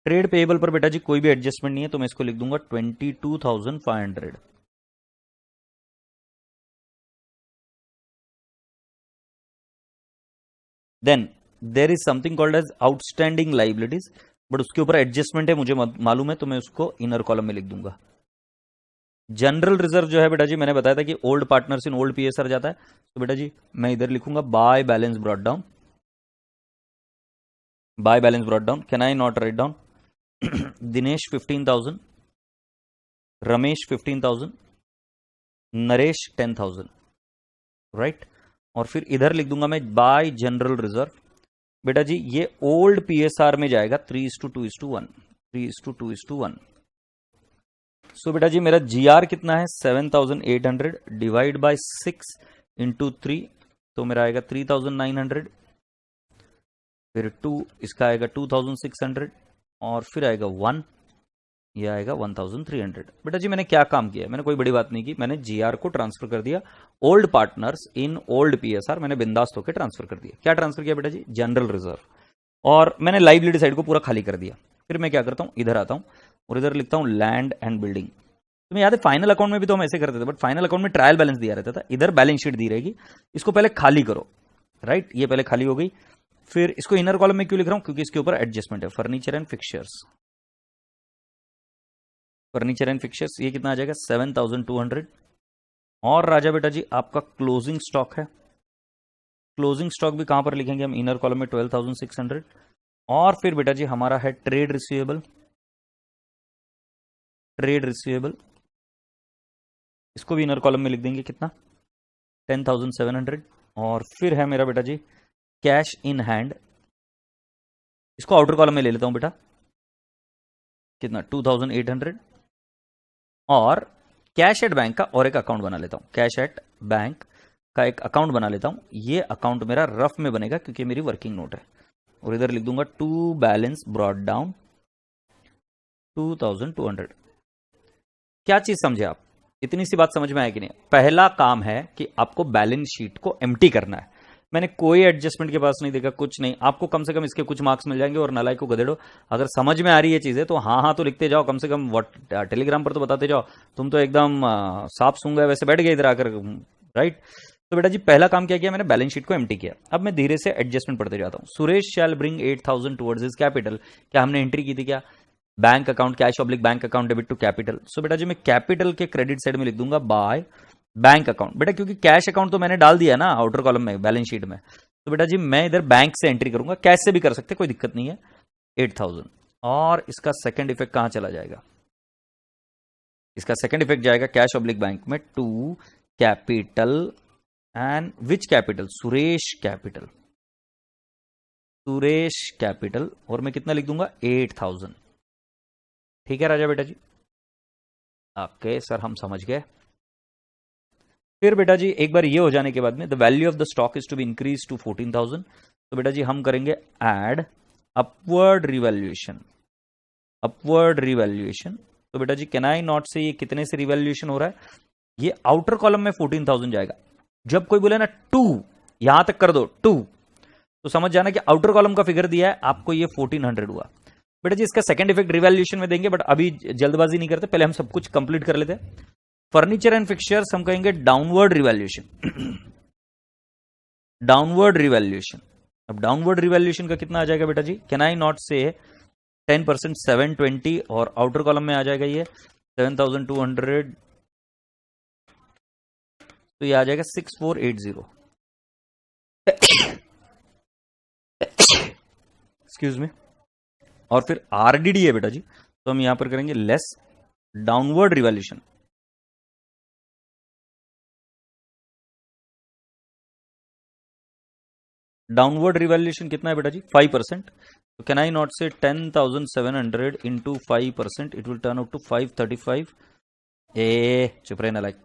A: ट्रेड पेएबल पर बेटा जी कोई भी एडजस्टमेंट नहीं है, तो मैं इसको लिख दूंगा 22,500। Then there is something called as outstanding liabilities, but उसके ऊपर एडजस्टमेंट है मुझे मालूम है, तो मैं उसको इनर कॉलम में लिख दूंगा। जनरल रिजर्व जो है बेटा जी मैंने बताया था कि old partners in old PSR जाता है, तो बेटा जी मैं इधर लिखूंगा by balance brought down. By balance brought down, can I not write down Dinesh 15,000, Ramesh 15,000, Naresh 10,000, right. और फिर इधर लिख दूंगा मैं बाय जनरल रिजर्व। बेटा जी ये ओल्ड पीएसआर में जाएगा 3:2:1, 3:2:1। सो बेटा जी मेरा जीआर कितना है 7,800 डिवाइड बाय 6 इंटू 3, तो मेरा आएगा 3,900, फिर 2 इसका आएगा 2,600, और फिर आएगा 1, ये आएगा 1,300। बेटा जी मैंने क्या काम किया, मैंने कोई बड़ी बात नहीं की, मैंने जीआर को ट्रांसफर कर दिया old partners in old PSR, मैंने बिंदास्त होकर ट्रांसफर कर दिया। क्या ट्रांसफर किया बेटा जी, जनरल रिजर्व, और मैंने लाइबिलिटी साइड को पूरा खाली कर दिया। फिर मैं क्या करता हूं, इधर आता हूं और इधर लिखता हूं लैंड एंड बिल्डिंग। तुम्हें याद है फाइनल अकाउंट में भी तो हम ऐसे करते थे, बट फाइनल अकाउंट में ट्रायल बैलेंस दिया रहता था, इधर बैलेंस शीट दी रहेगी, इसको पहले खाली करो, राइट। ये पहले खाली हो गई। फिर इसको इनर कॉलम में क्यों लिख रहा हूं, क्योंकि इसके ऊपर एडजस्टमेंट है, furniture and fixtures. Furniture and fixtures ये कितना आ जाएगा 7,200। और राजा बेटा जी आपका क्लोजिंग स्टॉक है, क्लोजिंग स्टॉक भी कहां पर लिखेंगे हम, इनर कॉलम में 12,600। और फिर बेटा जी हमारा है ट्रेड रिसीवेबल, ट्रेड रिसीवेबल इसको भी इनर कॉलम में लिख देंगे कितना 10,700। और फिर है मेरा बेटा जी कैश इन हैंड, इसको आउटर कॉलम में ले लेता हूं बेटा, कितना 2,800। और कैश एट बैंक का और एक अकाउंट बना लेता हूं, कैश एट बैंक का एक अकाउंट बना लेता हूं। ये अकाउंट मेरा रफ में बनेगा क्योंकि मेरी वर्किंग नोट है, और इधर लिख दूंगा टू बैलेंस ब्रॉट डाउन 2,200। क्या चीज समझे आप, इतनी सी बात समझ में आया कि नहीं। पहला काम है कि आपको बैलेंस शीट को एम्प्टी करना है। मैंने कोई एडजस्टमेंट के पास नहीं देखा, कुछ नहीं। आपको कम से कम इसके कुछ मार्क्स मिल जाएंगे। और नालायक को गधेड़ो, अगर समझ में आ रही है चीजें तो हाँ हाँ तो लिखते जाओ, कम से कम टेलीग्राम पर तो बताते जाओ। तुम तो एकदम साफ सूंगा वैसे बैठ गए इधर आकर, राइट। तो बेटा जी पहला काम क्या किया मैंने, बैलेंस शीट को एम्प्टी किया। अब मैं धीरे से एडजस्टमेंट पढ़ते जाता हूं। Suresh shall bring 8,000 towards his capital, क्या हमने एंट्री की थी क्या, bank account cash oblique bank account debit to capital. So बेटा जी मैं कैपिटल के क्रेडिट साइड में लिख दूंगा बाय बैंक अकाउंट। बेटा क्योंकि कैश अकाउंट तो मैंने डाल दिया ना आउटर कॉलम में बैलेंस शीट में, तो बेटा जी मैं इधर बैंक से एंट्री करूंगा, कैश से भी कर सकते, कोई दिक्कत नहीं है, 8,000। और इसका सेकंड इफेक्ट कहां चला जाएगा, इसका सेकंड इफेक्ट जाएगा कैश ऑब्लिक बैंक में to capital, and which capital, Suresh capital, Suresh capital. और मैं कितना लिख दूंगा 8,000। ठीक है राजा बेटा जी, ओके सर हम समझ गए। फिर बेटा जी एक बार ये हो जाने के बाद में the value of the stock is to be increase to 14,000। तो बेटा जी हम करेंगे add upward revaluation, upward revaluation. तो बेटा जी कैन आई नॉट से ये कितने से रिवैल्यूएशन हो रहा है, ये आउटर कॉलम में 14,000 जाएगा। जब कोई बोले ना 2 यहां तक कर दो 2, तो समझ जाना कि आउटर कॉलम का फिगर दिया है आपको, ये 1400 हुआ। बेटा जी इसका सेकंड इफेक्ट रिवैल्यूएशन में देंगे, बट अभी जल्दबाजी नहीं करते, पहले हम सब कुछ कंप्लीट कर लेते हैं। फर्नीचर एंड फिक्चर्स हम कहेंगे डाउनवर्ड रिवैल्यूएशन, डाउनवर्ड रिवैल्यूएशन। अब डाउनवर्ड रिवैल्यूएशन का कितना आ जाएगा बेटा जी, कैन आई नॉट से 10% 720, और आउटर कॉलम में आ जाएगा ये 7,200, तो ये आ जाएगा 6,480। Excuse me. और फिर आरडीडी है बेटा जी, तो हम यहां पर करेंगे less downward revaluation. Downward revaluation कितना है बेटा जी? 5%। तो can I not say 10,700 into 5%, it will turn out to 535। चुप रहे ना लाइक।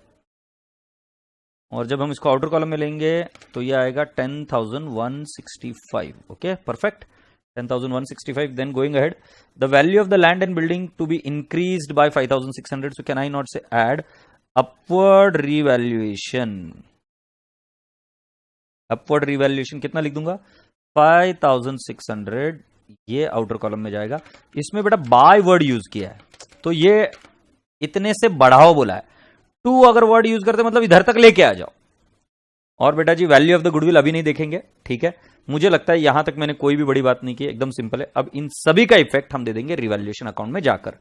A: और जब हम इसको आउटर कॉलम में लेंगे तो ये आएगा 10,165। Okay perfect, 10,165। Then going ahead, the value of the land and building to be increased by 5,600। So can I not say add upward revaluation. Upward revaluation कितना लिख दूंगा? 5,600। ये आउटर कॉलम में जाएगा। इसमें बेटा बाय वर्ड यूज किया है, तो ये इतने से बढ़ाओ बोला है। टू अगर वर्ड यूज करते मतलब इधर तक लेके आ जाओ। और बेटा जी वैल्यू ऑफ द गुडविल अभी नहीं देखेंगे, ठीक है? मुझे लगता है यहां तक मैंने कोई भी बड़ी बात नहीं की, एकदम सिंपल है। अब इन सभी का इफेक्ट हम दे देंगे रिवैल्यूएशन अकाउंट में जाकर,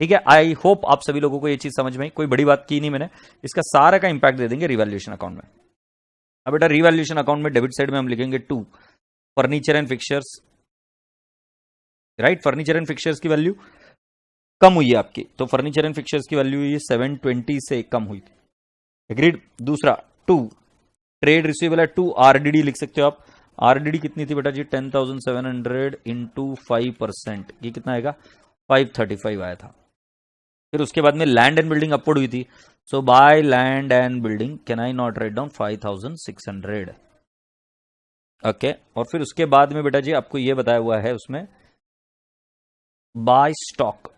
A: ठीक है? आई होप आप सभी लोगों को ये चीज समझ में आई। कोई बड़ी बात की नहीं मैंने, इसका सारा का इंपैक्ट दे देंगे रिवैल्यूएशन अकाउंट में। अब बेटा रिवैल्यूएशन अकाउंट में डेबिट साइड में हम लिखेंगे 2 furniture and fixtures, right? Furniture and fixtures की वैल्यू कम हुई है आपकी, तो फर्नीचर एंड फिक्चर्स की वैल्यू ये 720 से कम हुई थी। एग्रीड। दूसरा 2 ट्रेड रिसीवेबल है, 2 आरडीडी लिख सकते हो आप। आरडीडी कितनी थी बेटा जी? 10,700 इंटू 5%, ये कितना आएगा? 535 आया था। फिर उसके बाद में लैंड एंड बिल्डिंग अपवर्ड हुई थी, so by land and building can I not write down 5,600। Okay. और फिर उसके बाद में बेटा जी आपको ये बताया हुआ है उसमें बाय स्टॉक।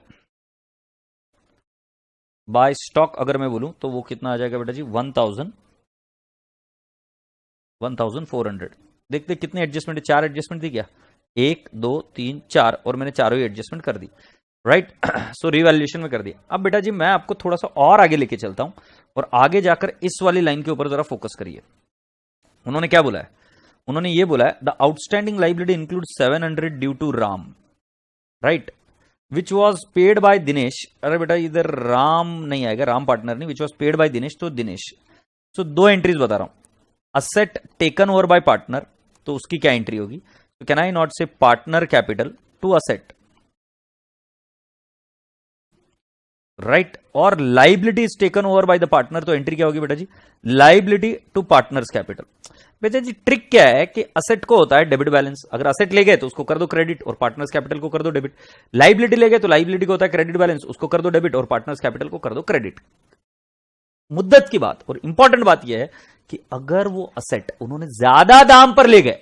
A: बाय स्टॉक अगर मैं बोलूं तो वो कितना आ जाएगा बेटा जी? 1,400। देखते कितने एडजस्टमेंट है? 4 एडजस्टमेंट थी क्या? 1 2 3 4, और मैंने चारों ही एडजस्टमेंट कर दी, राइट? सो रिवैल्यूएशन में कर दिया। अब बेटा जी मैं आपको थोड़ा सा और आगे लेके चलता हूं, और आगे जाकर इस वाली लाइन के ऊपर जरा फोकस करिए। उन्होंने क्या बोला है? उन्होंने ये बोला है the outstanding liability include 700 due to Ram, right, which was paid by Dinesh. अरे बेटा इधर राम नहीं आएगा, राम पार्टनर नहीं, which was paid by Dinesh, तो दिनेश। सो 2 एंट्रीज बता रहा हूं। Asset taken over by partner, तो उसकी क्या एंट्री होगी? तो can I not say partner capital to asset, right? और liability is taken over by the partner, तो एंट्री क्या होगी बेटा जी? Liability to partners capital. बेटा जी ट्रिक क्या है कि असेट को होता है डेबिट बैलेंस, अगर असेट ले गए तो उसको कर दो क्रेडिट और पार्टनर्स कैपिटल को कर दो डेबिट। लाइबिलिटी ले गए तो लाइबिलिटी को होता है क्रेडिट बैलेंस, उसको कर दो डेबिट और पार्टनर्स कैपिटल को कर दो क्रेडिट। मुद्दत की बात और इंपॉर्टेंट बात यह है कि अगर वो असेट उन्होंने ज्यादा दाम पर ले गए,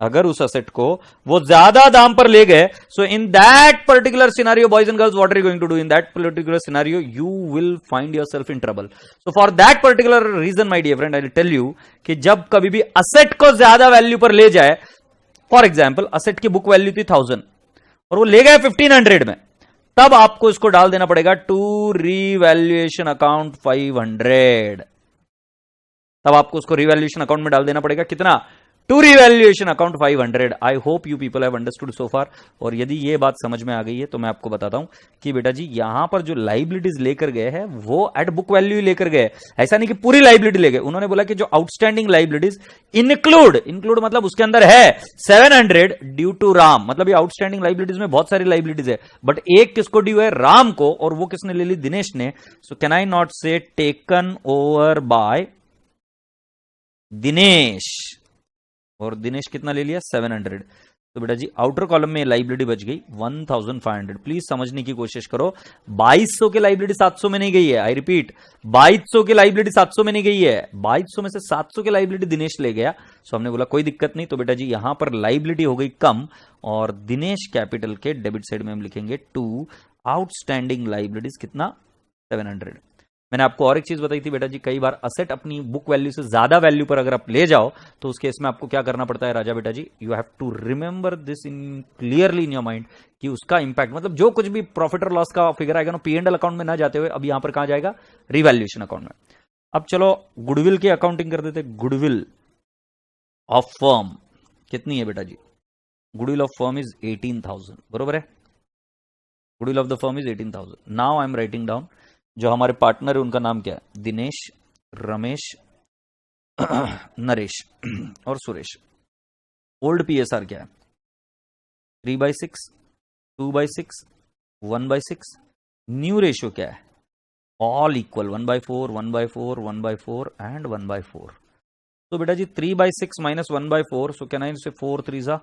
A: अगर उस असेट को वो ज्यादा दाम पर ले गए, so in that particular scenario boys and girls what are you going to do? In that particular scenario you will find yourself in trouble. So for that particular reason my dear friend I will tell you कि जब कभी भी असेट को ज्यादा वैल्यू पर ले जाए, फॉर एग्जाम्पल असेट की बुक वैल्यू थी 1000 और वो ले गए 1500 में, तब आपको इसको डाल देना पड़ेगा टू रिवैल्यूएशन अकाउंट 500। तब आपको उसको रिवैल्यूएशन अकाउंट में डाल देना पड़ेगा कितना? To revaluation account 500। I hope you people have understood so far. और यदि ये बात समझ में आ गई है तो मैं आपको बताता हूं कि बेटा जी यहां पर जो लाइबिलिटीज लेकर गए हैं वो एट बुक वैल्यू लेकर गए, ऐसा नहीं कि पूरी लाइबिलिटी ले गए। उन्होंने बोला कि जो आउटस्टैंडिंग लाइबिलिटीज इंक्लूड मतलब उसके अंदर है 700 ड्यू टू राम, मतलब ये आउटस्टैंडिंग लाइबिलिटीज में बहुत सारी लाइबिलिटीज है, बट एक किसको ड्यू है? राम को, और वो किसने ले ली? दिनेश ने। सो कैन आई नॉट से टेकन ओवर बाय दिनेश, और दिनेश कितना ले लिया? 700। तो बेटा जी आउटर कॉलम में लाइबिलिटी बच गई 1500। प्लीज समझने की कोशिश करो, 2200 की लाइबिलिटी 700 में नहीं गई है। आई रिपीट, 2200 की लाइबिलिटी 700 में नहीं गई है, 2200 में से 700 की लाइबिलिटी दिनेश ले गया। सो हमने बोला कोई दिक्कत नहीं। तो बेटा जी यहां पर लाइबिलिटी हो गई कम, और दिनेश कैपिटल के डेबिट साइड में हम लिखेंगे 2 आउटस्टैंडिंग लाइबिलिटीज कितना? 700। मैंने आपको और एक चीज बताई थी बेटा जी, कई बार असेट अपनी बुक वैल्यू से ज्यादा वैल्यू पर अगर आप ले जाओ तो उस केस में आपको क्या करना पड़ता है राजा बेटा जी? You have to remember this in clearly in your mind कि उसका इंपैक्ट, मतलब जो कुछ भी प्रॉफिट और लॉस का फिगर आएगा ना P&L अकाउंट में ना जाते हुए अब यहां पर कहां जाएगा? रिवैल्यूएशन अकाउंट में। अब चलो गुडविल की अकाउंटिंग कर देते। गुडविल ऑफ फर्म कितनी है बेटा जी? गुडविल ऑफ फर्म इज 18,000, बरोबर है? Goodwill of the firm is 18,000। Now I am writing down जो हमारे पार्टनर है उनका नाम क्या है? दिनेश, रमेश, नरेश और सुरेश। ओल्ड PSR क्या है? 3/6, 2/6, 1/6। न्यू रेशियो क्या है? All equal, 1/4, 1/4, 1/4 and 1/4। तो बेटा जी 3/6 माइनस 1/4, सो कैन आई से 4 3 जा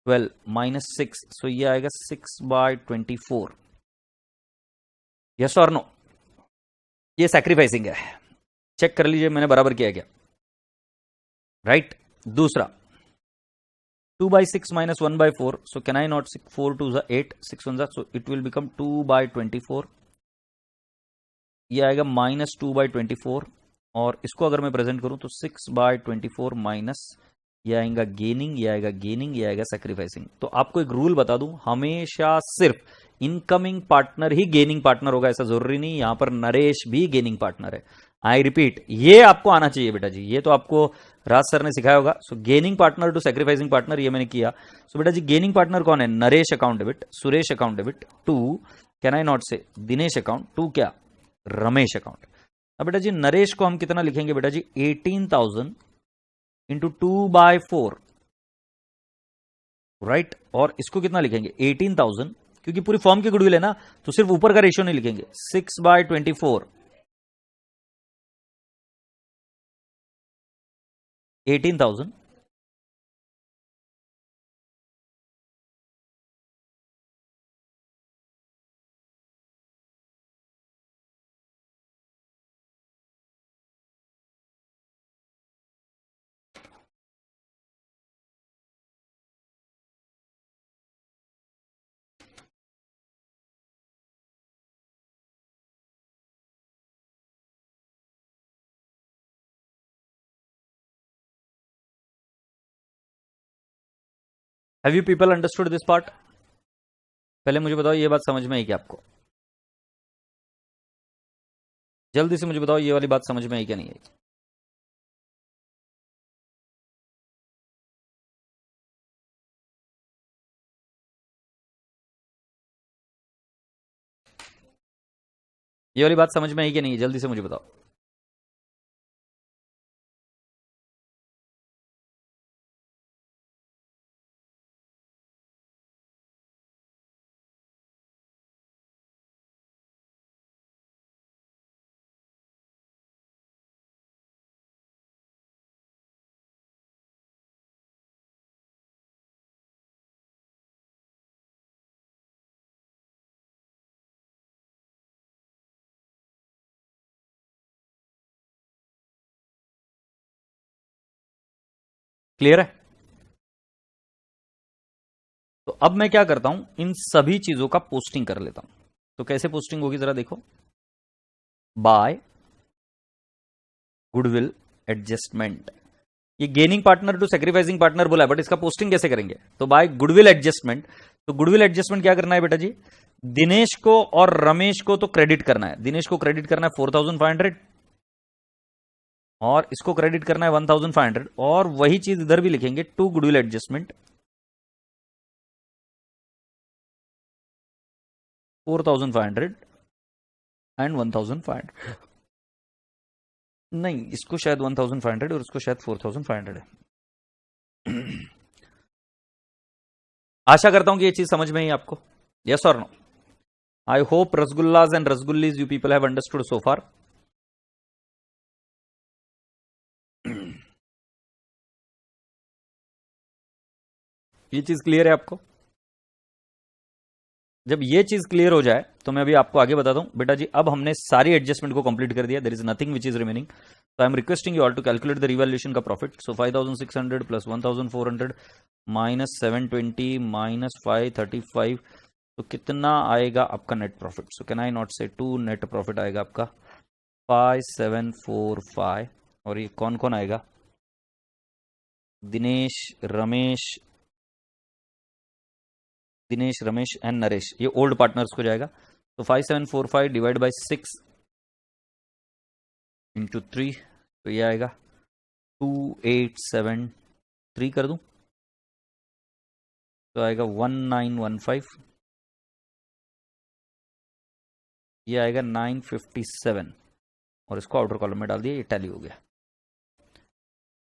A: 12 माइनस 6, सो ये आएगा 6/24। यस और नो? ये सैक्रिफाइसिंग है, चेक कर लीजिए मैंने बराबर किया क्या, राइट। दूसरा 2/6 minus 1/4, so can I not 4 2 8, 6 1, so it will become 2/24। ये आएगा -2/24, और इसको अगर मैं प्रेजेंट करूं तो 6/24 माइनस ये आएगा गेनिंग, ये आएगा गेनिंग, ये आएगा सैक्रिफाइसिंग। तो आपको एक रूल बता दूं, हमेशा सिर्फ इनकमिंग पार्टनर ही गेनिंग पार्टनर होगा, ऐसा जरूरी नहीं। यहां पर नरेश भी गेनिंग पार्टनर है। आई रिपीट, ये आपको आना चाहिए बेटा जी, ये तो आपको राज सर ने सिखाया होगा। So gaining partner to sacrificing partner, ये मैंने किया। सो बेटा जी गेनिंग पार्टनर कौन है? Naresh account debit, Suresh account debit, 2 can I not से दिनेश अकाउंट, 2 क्या? रमेश अकाउंट। अब बेटा जी नरेश को हम कितना लिखेंगे बेटा जी? 18,000 इंटू 2/4, राइट। और इसको कितना लिखेंगे? 18,000, क्योंकि पूरी फॉर्म की गुडविल है ना, तो सिर्फ ऊपर का रेशियो नहीं लिखेंगे। 6/24, 18,000 have you people understood this part? पहले मुझे बताओ ये बात समझ में आई क्या आपको? जल्दी से मुझे बताओ ये वाली बात समझ में आई क्या नहीं आई? ये वाली बात समझ में आई क्या नहीं? जल्दी से मुझे बताओ। क्लियर है? तो अब मैं क्या करता हूं, इन सभी चीजों का पोस्टिंग कर लेता हूं। तो कैसे पोस्टिंग होगी जरा देखो। बाय गुडविल एडजस्टमेंट, ये gaining partner to sacrificing partner बोला है, बट इसका पोस्टिंग कैसे करेंगे? तो बाय गुडविल एडजस्टमेंट। तो गुडविल एडजस्टमेंट क्या करना है बेटा जी? दिनेश को और रमेश को तो क्रेडिट करना है। दिनेश को क्रेडिट करना है 4,500, और इसको क्रेडिट करना है 1,500, और वही चीज इधर भी लिखेंगे, टू गुडविल एडजस्टमेंट 4,500 एंड 1,500। नहीं, इसको शायद 1,500 और इसको शायद 4,500 है। आशा करता हूं कि ये चीज समझ में आई आपको। यस और no? I hope rasgullas and rasgullies you people have understood so far. ये चीज क्लियर है आपको? जब ये चीज क्लियर हो जाए तो मैं अभी आपको आगे बताता हूं। बेटा जी अब हमने सारी एडजस्टमेंट को कंप्लीट कर दिया, there is nothing which is remaining. तो I am requesting you all to calculate the revaluation का profit. So 5,600 plus 1,400 minus 720 minus 535, तो कितना आएगा आपका net profit? So can I not say 2 net profit आएगा आपका 5,745। और ये कौन कौन आएगा? दिनेश रमेश, दिनेश रमेश एंड नरेश, ये ओल्ड पार्टनर्स को जाएगा। तो 5,745 डिवाइड बाय 6 इंटू 3, तो ये आएगा 2,873 कर दूं तो आएगा 1,915, ये आएगा 957, और इसको आउटर कॉलम में डाल दिया, ये टैली हो गया।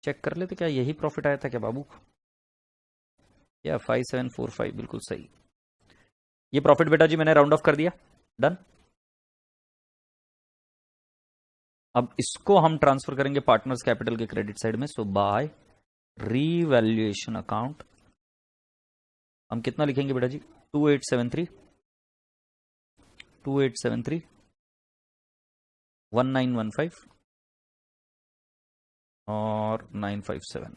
A: चेक कर लेते क्या यही प्रॉफिट आया था क्या बाबू? या 5,745 बिल्कुल सही। ये प्रॉफिट बेटा जी मैंने राउंड ऑफ कर दिया, डन। अब इसको हम ट्रांसफर करेंगे पार्टनर्स कैपिटल के क्रेडिट साइड में। सो बाय रीवैल्यूएशन अकाउंट हम कितना लिखेंगे बेटा जी, 2873 1915 और 957।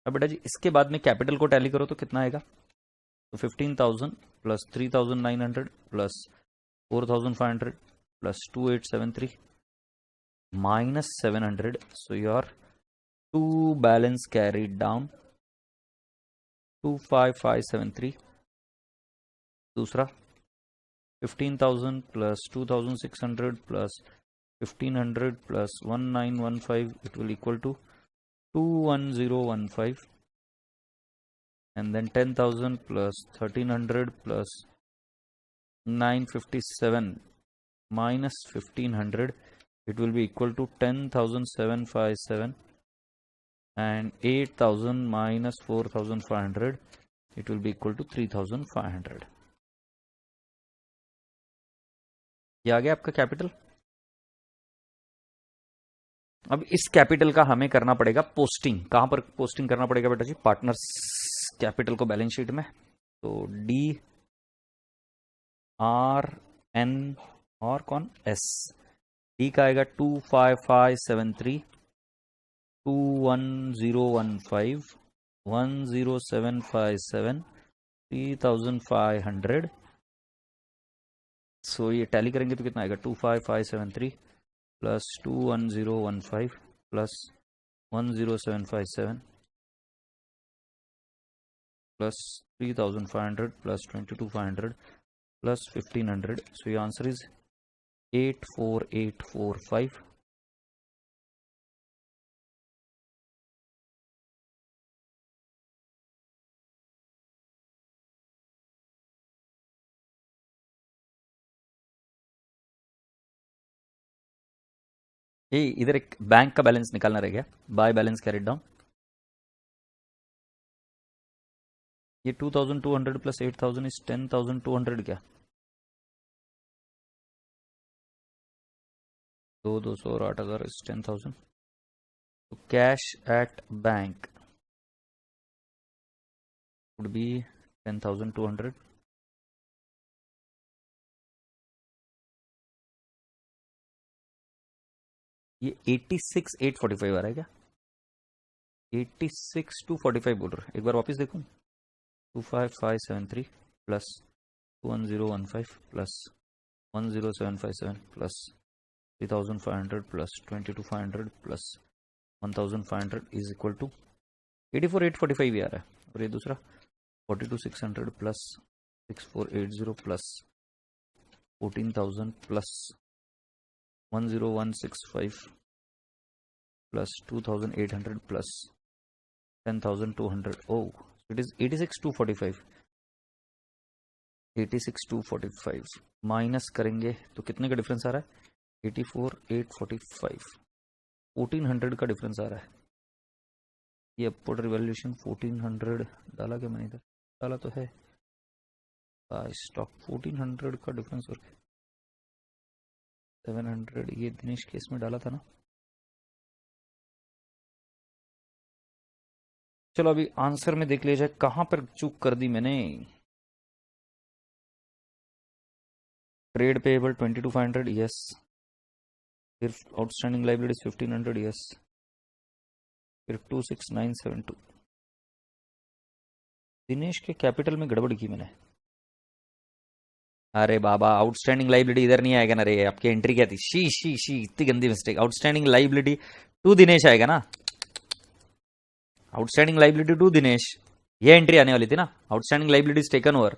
A: अब बेटा जी इसके बाद में कैपिटल को टैली करो तो कितना आएगा, तो 15,000 plus 3,900 plus 4,500 plus 2873 minus 700. So your two balance carried down 25573. दूसरा 15,000 plus 2,600 plus 1,500 plus 1,915, it will equal to 2,1015. And then 10,000 plus 1,300 plus 957 minus 1,500, it will be equal to 10,757. And 8,000 minus 4,500, it will be equal to 3,500. ये आ गया आपका कैपिटल। अब इस कैपिटल का हमें करना पड़ेगा पोस्टिंग। कहां पर पोस्टिंग करना पड़ेगा बेटा जी, पार्टनर्स कैपिटल को बैलेंस शीट में। तो डी आर एन और कौन एस, डी का आएगा 25573 21015 10757 3,500। सो ये टैली करेंगे तो कितना आएगा, 25573 plus 21015 plus 10757 plus 3,500 plus 22,500 plus 1,500। सो ये आंसर इज 84845। ये इधर एक बैंक का बैलेंस निकालना रह गया, बाय बैलेंस कैरिड डाउन। ये 2,200 प्लस 8,000 इज 10,200। क्या 200 और 8,000 इज 10,000। तो cash at bank would be 10,200। ये 86,845 आ रहा है क्या, 86,245 बोल रहा है। एक बार वापस देखूं, 25573 plus 21015 plus 10757 plus 3,500 plus 22,500 plus 1,500 is equal to 84,845 भी आ रहा है। और ये दूसरा 42,600 plus 6,480 plus 14,000 plus 10165 plus 2,800 plus 10,200. Oh, it is 86,245. 86,245 minus करेंगे तो कितने का डिफरेंस आ रहा है, 84,845। 1,400 का डिफरेंस आ रहा है। ये अपवर्ड रिवैल्यूएशन 1,400 डाला क्या मैंने, इधर डाला तो है स्टॉक। 1,400 का डिफरेंस और 700 ये दिनेश केस में डाला था ना। चलो अभी आंसर में देख लिया जाए कहां पर चूक कर दी मैंने। ट्रेड पेएबल 22,500 यस, फिर आउटस्टैंडिंग लायबिलिटीज 1,500 यस, फिर 26,972। दिनेश के कैपिटल में गड़बड़ की मैंने। अरे बाबा आउटस्टैंडिंग लाइबिलिटी इधर नहीं आएगा ना रे, आपकी एंट्री क्या थी, शी शी शी, इतनी गंदी mistake. Outstanding liability to Dinesh आएगा ना, आउटस्टैंडिंग लाइबिलिटी टू दिनेश, ये एंट्री आने वाली थी ना। Outstanding liabilities taken over.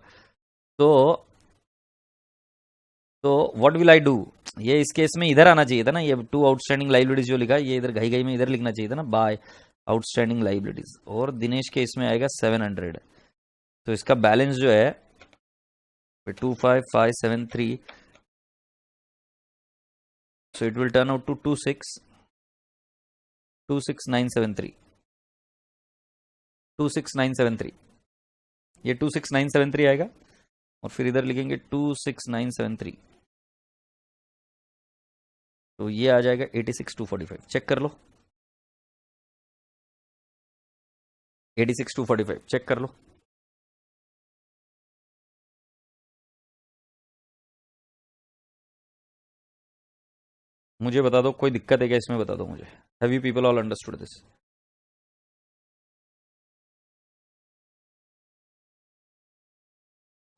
A: तो व्हाट विल आई डू, ये इस केस में इधर आना चाहिए था ना, ये टू आउटस्टैंडिंग लाइबिलिटीज जो लिखा ये इधर घाई घाई में इधर लिखना चाहिए था ना, बाय आउटस्टैंडिंग लाइबिलिटीज। और दिनेश के इसमें आएगा 700। तो इसका बैलेंस जो है 25,573, so it will turn out to 26,973 26,973। ये 26,973 आएगा। और फिर इधर लिखेंगे 26973, तो ये आ जाएगा 86,245। चेक कर लो, 86,245 चेक कर लो। मुझे बता दो कोई दिक्कत है क्या इसमें, बता दो मुझे। Have you people all understood this?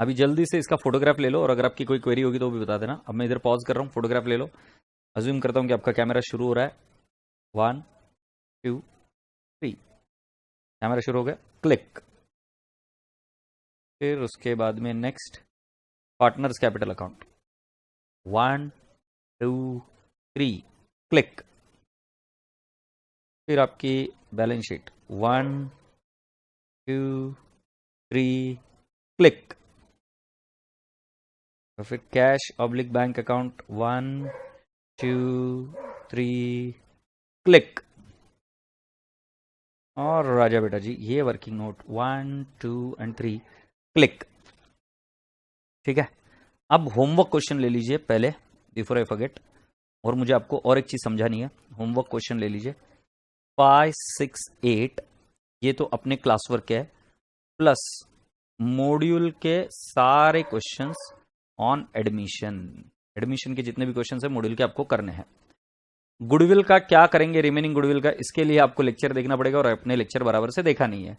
A: अभी जल्दी से इसका फोटोग्राफ ले लो, और अगर आपकी कोई क्वेरी होगी तो भी बता देना। अब मैं इधर पॉज कर रहा हूँ, फोटोग्राफ ले लो। अज्यूम करता हूँ कि आपका कैमरा शुरू हो रहा है। 1 2 3, कैमरा शुरू हो गया, क्लिक। फिर उसके बाद में next, partners capital account, 1 2 3, click. फिर आपकी बैलेंस शीट, 1 2 3, क्लिक। और फिर cash oblique bank account, 1 2 3, click. और राजा बेटा जी ये वर्किंग नोट 1 2 एंड 3, क्लिक। ठीक है, अब होमवर्क क्वेश्चन ले लीजिए पहले, बिफोर आई फॉरगेट। और मुझे आपको और एक चीज समझानी है। होमवर्क क्वेश्चन ले लीजिए 5 6 8, ये तो अपने क्लास वर्क के है, प्लस मॉड्यूल के सारे क्वेश्चंस ऑन एडमिशन। एडमिशन के जितने भी क्वेश्चंस है मॉड्यूल के आपको करने हैं। गुडविल का क्या करेंगे, रिमेनिंग गुडविल का, इसके लिए आपको लेक्चर देखना पड़ेगा, और अपने लेक्चर बराबर से देखा नहीं है।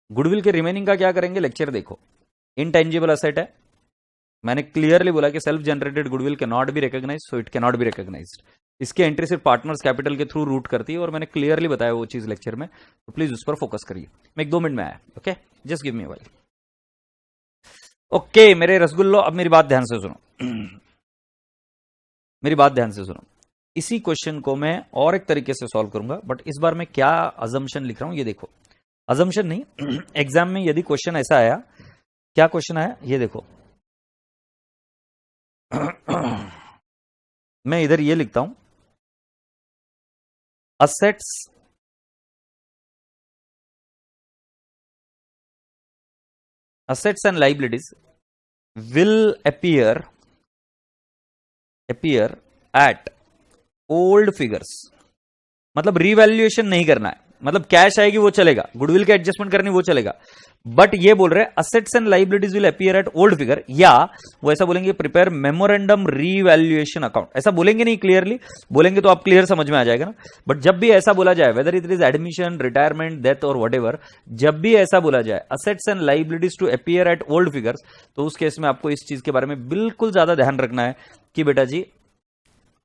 A: गुडविल के रिमेनिंग का क्या करेंगे, लेक्चर देखो। इनटेंजिबल असेट है, मैंने क्लियरली बोला कि self generated goodwill can not be recognised, so it can not be recognised. इसकी एंट्री सिर्फ पार्टनर्स कैपिटल के थ्रू रूट करती है, और मैंने क्लियरली बताया वो चीज लेक्चर में, तो प्लीज उस पर फोकस करिए। मैं 1-2 मिनट में आया, okay, just give me a while. Okay मेरे रसगुल्लो, अब मेरी बात ध्यान से सुनो। मेरी बात ध्यान से सुनो। इसी क्वेश्चन को मैं और एक तरीके से सॉल्व करूंगा, बट इस बार मैं क्या अजम्पशन लिख रहा हूं ये देखो। अजम्पशन नहीं, एग्जाम में यदि क्वेश्चन ऐसा आया, क्या क्वेश्चन आया ये देखो। मैं इधर ये लिखता हूं, assets and liabilities will appear at old figures. मतलब रिवैल्यूएशन नहीं करना है, मतलब कैश आएगी वो चलेगा, गुडविल के एडजस्टमेंट करनी वो चलेगा, बट ये बोल रहे हैं assets and liabilities will appear at old figure, या वो ऐसा बोलेंगे प्रिपेयर मेमोरेंडम रीवैल्यूएशन अकाउंट। ऐसा बोलेंगे नहीं, क्लियरली बोलेंगे तो आप क्लियर समझ में आ जाएगा ना। बट जब भी ऐसा बोला जाए, whether it is admission, retirement, death और व्हाटएवर, जब भी ऐसा बोला जाए assets and liabilities to appear at old figures, तो उस केस में आपको इस चीज के बारे में बिल्कुल ज्यादा ध्यान रखना है कि बेटा जी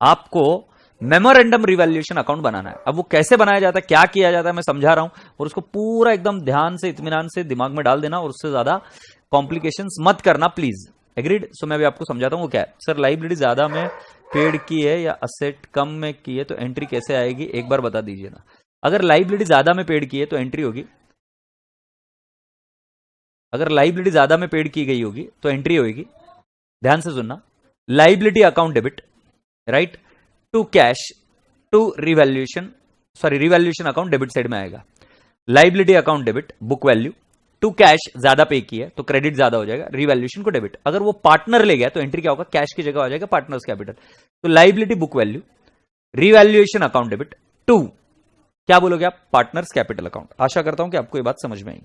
A: आपको मेमोरेंडम रिवैल्यूएशन अकाउंट बनाना है। अब वो कैसे बनाया जाता है, क्या किया जाता है, मैं समझा रहा हूं, और उसको पूरा एकदम ध्यान से, इत्मीनान से दिमाग में डाल देना, और उससे ज्यादा कॉम्प्लिकेशंस मत करना प्लीज। एग्रीड? सो मैं भी आपको समझाता हूं वो क्या है। सर लाइबिलिटी ज्यादा में पेड की है या असेट कम में की है, तो एंट्री कैसे आएगी एक बार बता दीजिए ना। अगर लाइबिलिटी ज्यादा में पेड की है तो एंट्री होगी, अगर लाइबिलिटी ज्यादा में पेड की गई होगी तो एंट्री होगी। ध्यान से सुनना, liability account debit, right, to cash to revaluation, sorry revaluation account debit side में आएगा। Liability account debit book value, to cash ज्यादा पे की है तो क्रेडिट ज्यादा हो जाएगा, रिवैल्यूएशन को डेबिट। अगर वो पार्टनर ले गया तो एंट्री क्या होगा, कैश की जगह आ जाएगा पार्टनर्स कैपिटल। तो liability book value, revaluation account debit to क्या बोलोगे आप, पार्टनर्स कैपिटल अकाउंट। आशा करता हूं कि आपको ये बात समझ में आई।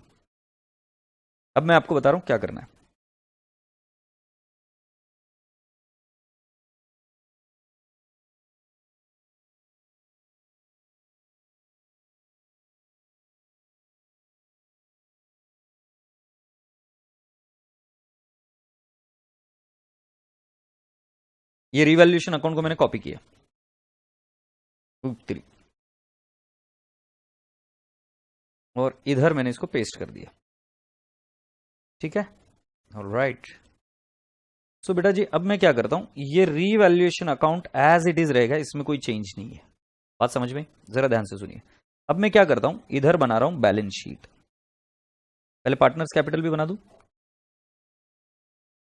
A: अब मैं आपको बता रहा हूं क्या करना है। ये रिवैल्यूएशन अकाउंट को मैंने कॉपी किया, और इधर मैंने इसको पेस्ट कर दिया। ठीक है, ऑलराइट। सो बेटा जी अब मैं क्या करता हूं, ये revaluation account as it is रहेगा, इसमें कोई चेंज नहीं है। बात समझ में? जरा ध्यान से सुनिए। अब मैं क्या करता हूं, इधर बना रहा हूं बैलेंस शीट। पहले पार्टनर्स कैपिटल भी बना दूं,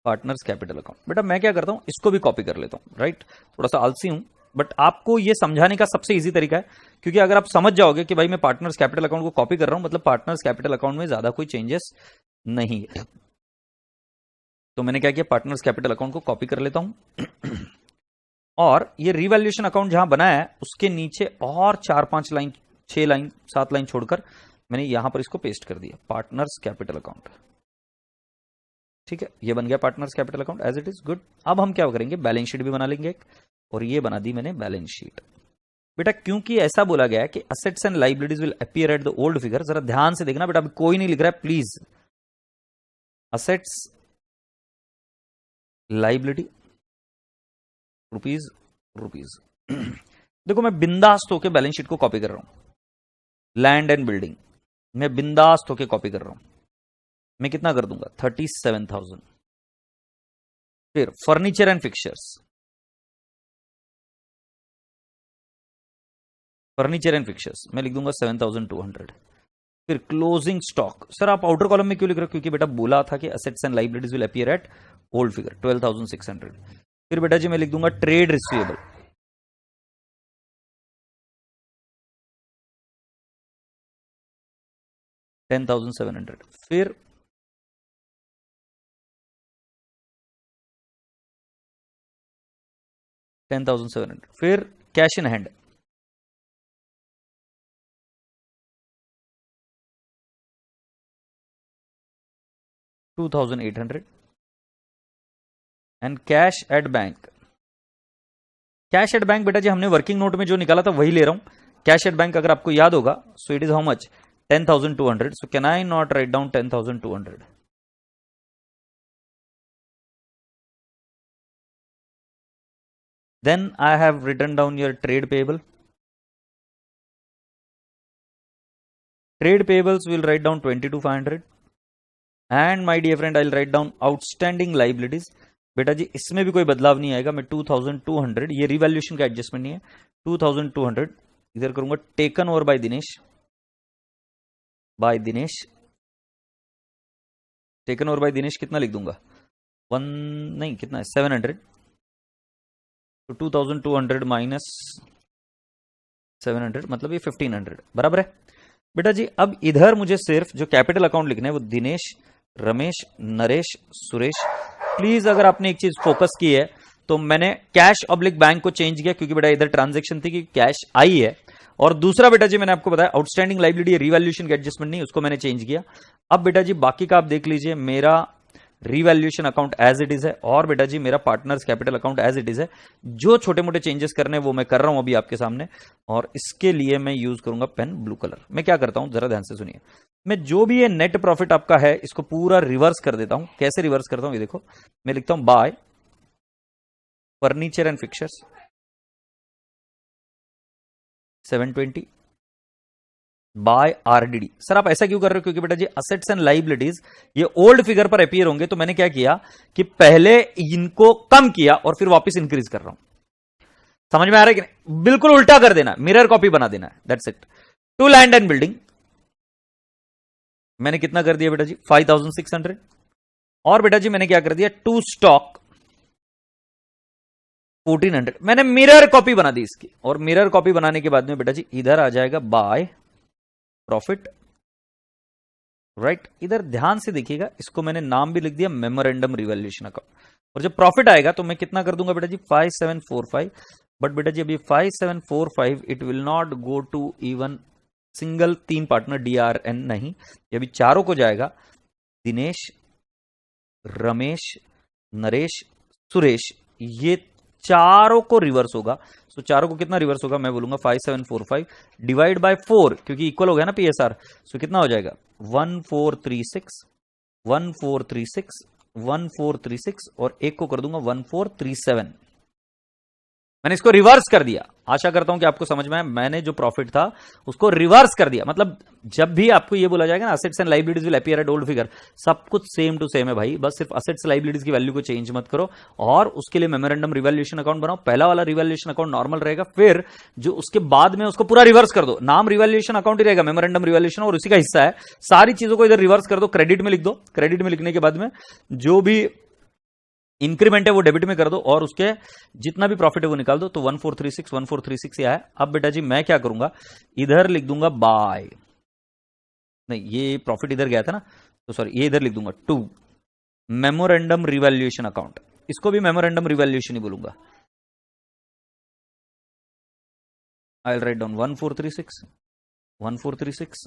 A: पार्टनर्स कैपिटल अकाउंट। बेटा मैं क्या करता हूं, इसको भी कॉपी कर लेता हूं, राइट। थोड़ा सा आलसी हूं, बट आपको ये समझाने का सबसे इजी तरीका है, क्योंकि अगर आप समझ जाओगे कि भाई मैं पार्टनर्स कैपिटल अकाउंट को कॉपी कर रहा हूं, मतलब पार्टनर्स कैपिटल अकाउंट में ज्यादा कोई चेंजेस नहीं है। तो मैंने क्या किया, पार्टनर्स कैपिटल अकाउंट को कॉपी कर लेता हूं और ये रिवैल्यूएशन अकाउंट जहां बनाया है उसके नीचे और 4-5 लाइन, 6 लाइन, 7 लाइन छोड़कर मैंने यहां पर इसको पेस्ट कर दिया, पार्टनर्स कैपिटल अकाउंट। ठीक है, ये बन गया partners capital account as it is. Good. अब हम क्या करेंगे, बैलेंस शीट भी बना लेंगे एक, और ये बना दी मैंने बैलेंस शीट। बेटा क्योंकि ऐसा बोला गया है कि assets and liabilities will appear at the old figure, जरा ध्यान से देखना बेटा, अभी कोई नहीं लिख रहा है please. Assets liability rupees rupees देखो मैं बिंदास्त होके बैलेंस शीट को कॉपी कर रहा हूं। लैंड एंड बिल्डिंग मैं बिंदास्त होके कॉपी कर रहा हूं, मैं कितना कर दूंगा 37,000। फिर furniture and fixtures, furniture and fixtures मैं लिख दूंगा 7,200। फिर क्लोजिंग स्टॉक, सर आप आउटर कॉलम में क्यों लिख रहे हो, क्योंकि बेटा बोला था कि assets and liabilities will appear at old figure 12,600। फिर बेटा जी मैं लिख दूंगा ट्रेड रिसीवेबल, $10,700। फिर $10,700। फिर cash in hand, $2,800। And cash at bank, cash at bank बेटा जी हमने वर्किंग नोट में जो निकाला था वही ले रहा हूं। कैश एट बैंक अगर आपको याद होगा, so it is how much 10,200। So can I not write down 10,200? Then I have written down your trade payable. Trade payables will write down 22,500. And my dear friend, I'll write down outstanding liabilities. बेटा जी इसमें भी कोई बदलाव नहीं आएगा, मैं 2,200, ये रिवैल्यूएशन का एडजस्टमेंट नहीं है, 2,200 इधर करूंगा taken over by Dinesh, by Dinesh, taken over by Dinesh कितना लिख दूंगा, 1 नहीं कितना है 700, तो 2,200 माइनस 700 मतलब ये 1,500 बराबर है। बेटा जी अब इधर मुझे सिर्फ जो कैपिटल अकाउंट लिखना है वो दिनेश, रमेश, नरेश, सुरेश। प्लीज अगर आपने एक चीज फोकस की है तो मैंने कैश ऑब्लिक बैंक को चेंज किया क्योंकि बेटा इधर ट्रांजैक्शन थी कि कैश आई है, और दूसरा बेटा जी मैंने आपको बताया आउटस्टैंडिंग लाइबिलिटी रिवैल्यूएशन का एडजस्टमेंट नहीं, उसको मैंने चेंज किया। अब बेटा जी बाकी का आप देख लीजिए, मेरा revaluation account as it is है और बेटा जी मेरा partners capital account as it is है। जो छोटे मोटे चेंजेस करने वो मैं कर रहा हूं अभी आपके सामने, और इसके लिए मैं यूज करूंगा पेन ब्लू कलर। मैं क्या करता हूं जरा ध्यान से सुनिए, मैं जो भी ये नेट प्रॉफिट आपका है इसको पूरा रिवर्स कर देता हूं। कैसे रिवर्स करता हूं ये देखो, मैं लिखता हूं by furniture and fixtures 720 by RDD. Sir आप ऐसा क्यों कर रहे हो, क्योंकि बेटा जी असेट्स एंड लाइबिलिटीज ये ओल्ड फिगर पर अपीयर होंगे, तो मैंने क्या किया कि पहले इनको कम किया और फिर वापस इंक्रीज कर रहा हूं। समझ में आ रहा है कि नहीं? बिल्कुल उल्टा कर देना, मिरर कॉपी बना देना, that's it. To land and building मैंने कितना कर दिया बेटा जी 5,600, और बेटा जी मैंने क्या कर दिया टू स्टॉक 1,400। मैंने मिरर कॉपी बना दी इसकी, और मिरर कॉपी बनाने के बाद में बेटा जी इधर आ जाएगा बाय प्रॉफिट, राइट। इधर ध्यान से देखिएगा, इसको मैंने नाम भी लिख दिया मेमोरेंडम रिवैल्यूएशन अकाउंट, और जब प्रॉफिट आएगा तो मैं कितना कर दूंगा बेटा जी 5,745। बट बेटा जी अभी 5,745 it will not go to even single 3 partner DRN नहीं, ये अभी चारों को जाएगा, दिनेश, रमेश, नरेश, सुरेश, ये चारों को रिवर्स होगा। सो चारों को कितना रिवर्स होगा, मैं बोलूंगा 5,745 डिवाइड बाय 4, क्योंकि इक्वल हो गया ना PSR। सो कितना हो जाएगा 1,436 1,436 1,436, और एक को कर दूंगा 1,437। मैंने इसको रिवर्स कर दिया। आशा करता हूं कि आपको समझ में आया, मैंने जो प्रॉफिट था उसको रिवर्स कर दिया। मतलब जब भी आपको ये बोला जाएगा ना assets and liabilities will appear at old figure, सब कुछ सेम टू सेम है भाई, बस सिर्फ असेट्स लाइबिलिटीज की वैल्यू को चेंज मत करो, और उसके लिए मेमोरेंडम रिवैल्यूएशन अकाउंट बनाओ। पहला वाला रिवैल्यूएशन अकाउंट नॉर्मल रहेगा, फिर जो उसके बाद में उसको पूरा रिवर्स कर दो, नाम रिवैल्यूएशन अकाउंट ही रहेगा, मेमोरेंडम रिवैल्यूएशन और उसी का हिस्सा है। सारी चीजों को इधर रिवर्स कर दो, क्रेडिट में लिख दो, क्रेडिट में लिखने के बाद में जो भी इंक्रीमेंट है वो डेबिट में कर दो, और उसके जितना भी प्रॉफिट है वो निकाल दो। तो 1,436 1,436 आया। अब बेटा जी मैं क्या करूंगा, इधर लिख दूंगा बाय, नहीं ये प्रॉफिट इधर गया था ना, तो सॉरी ये इधर लिख दूंगा 2, मेमोरेंडम रिवैल्यूएशन अकाउंट, इसको भी मेमोरेंडम रिवैल्यूएशन ही बोलूंगा। I will write down 1436, 1436,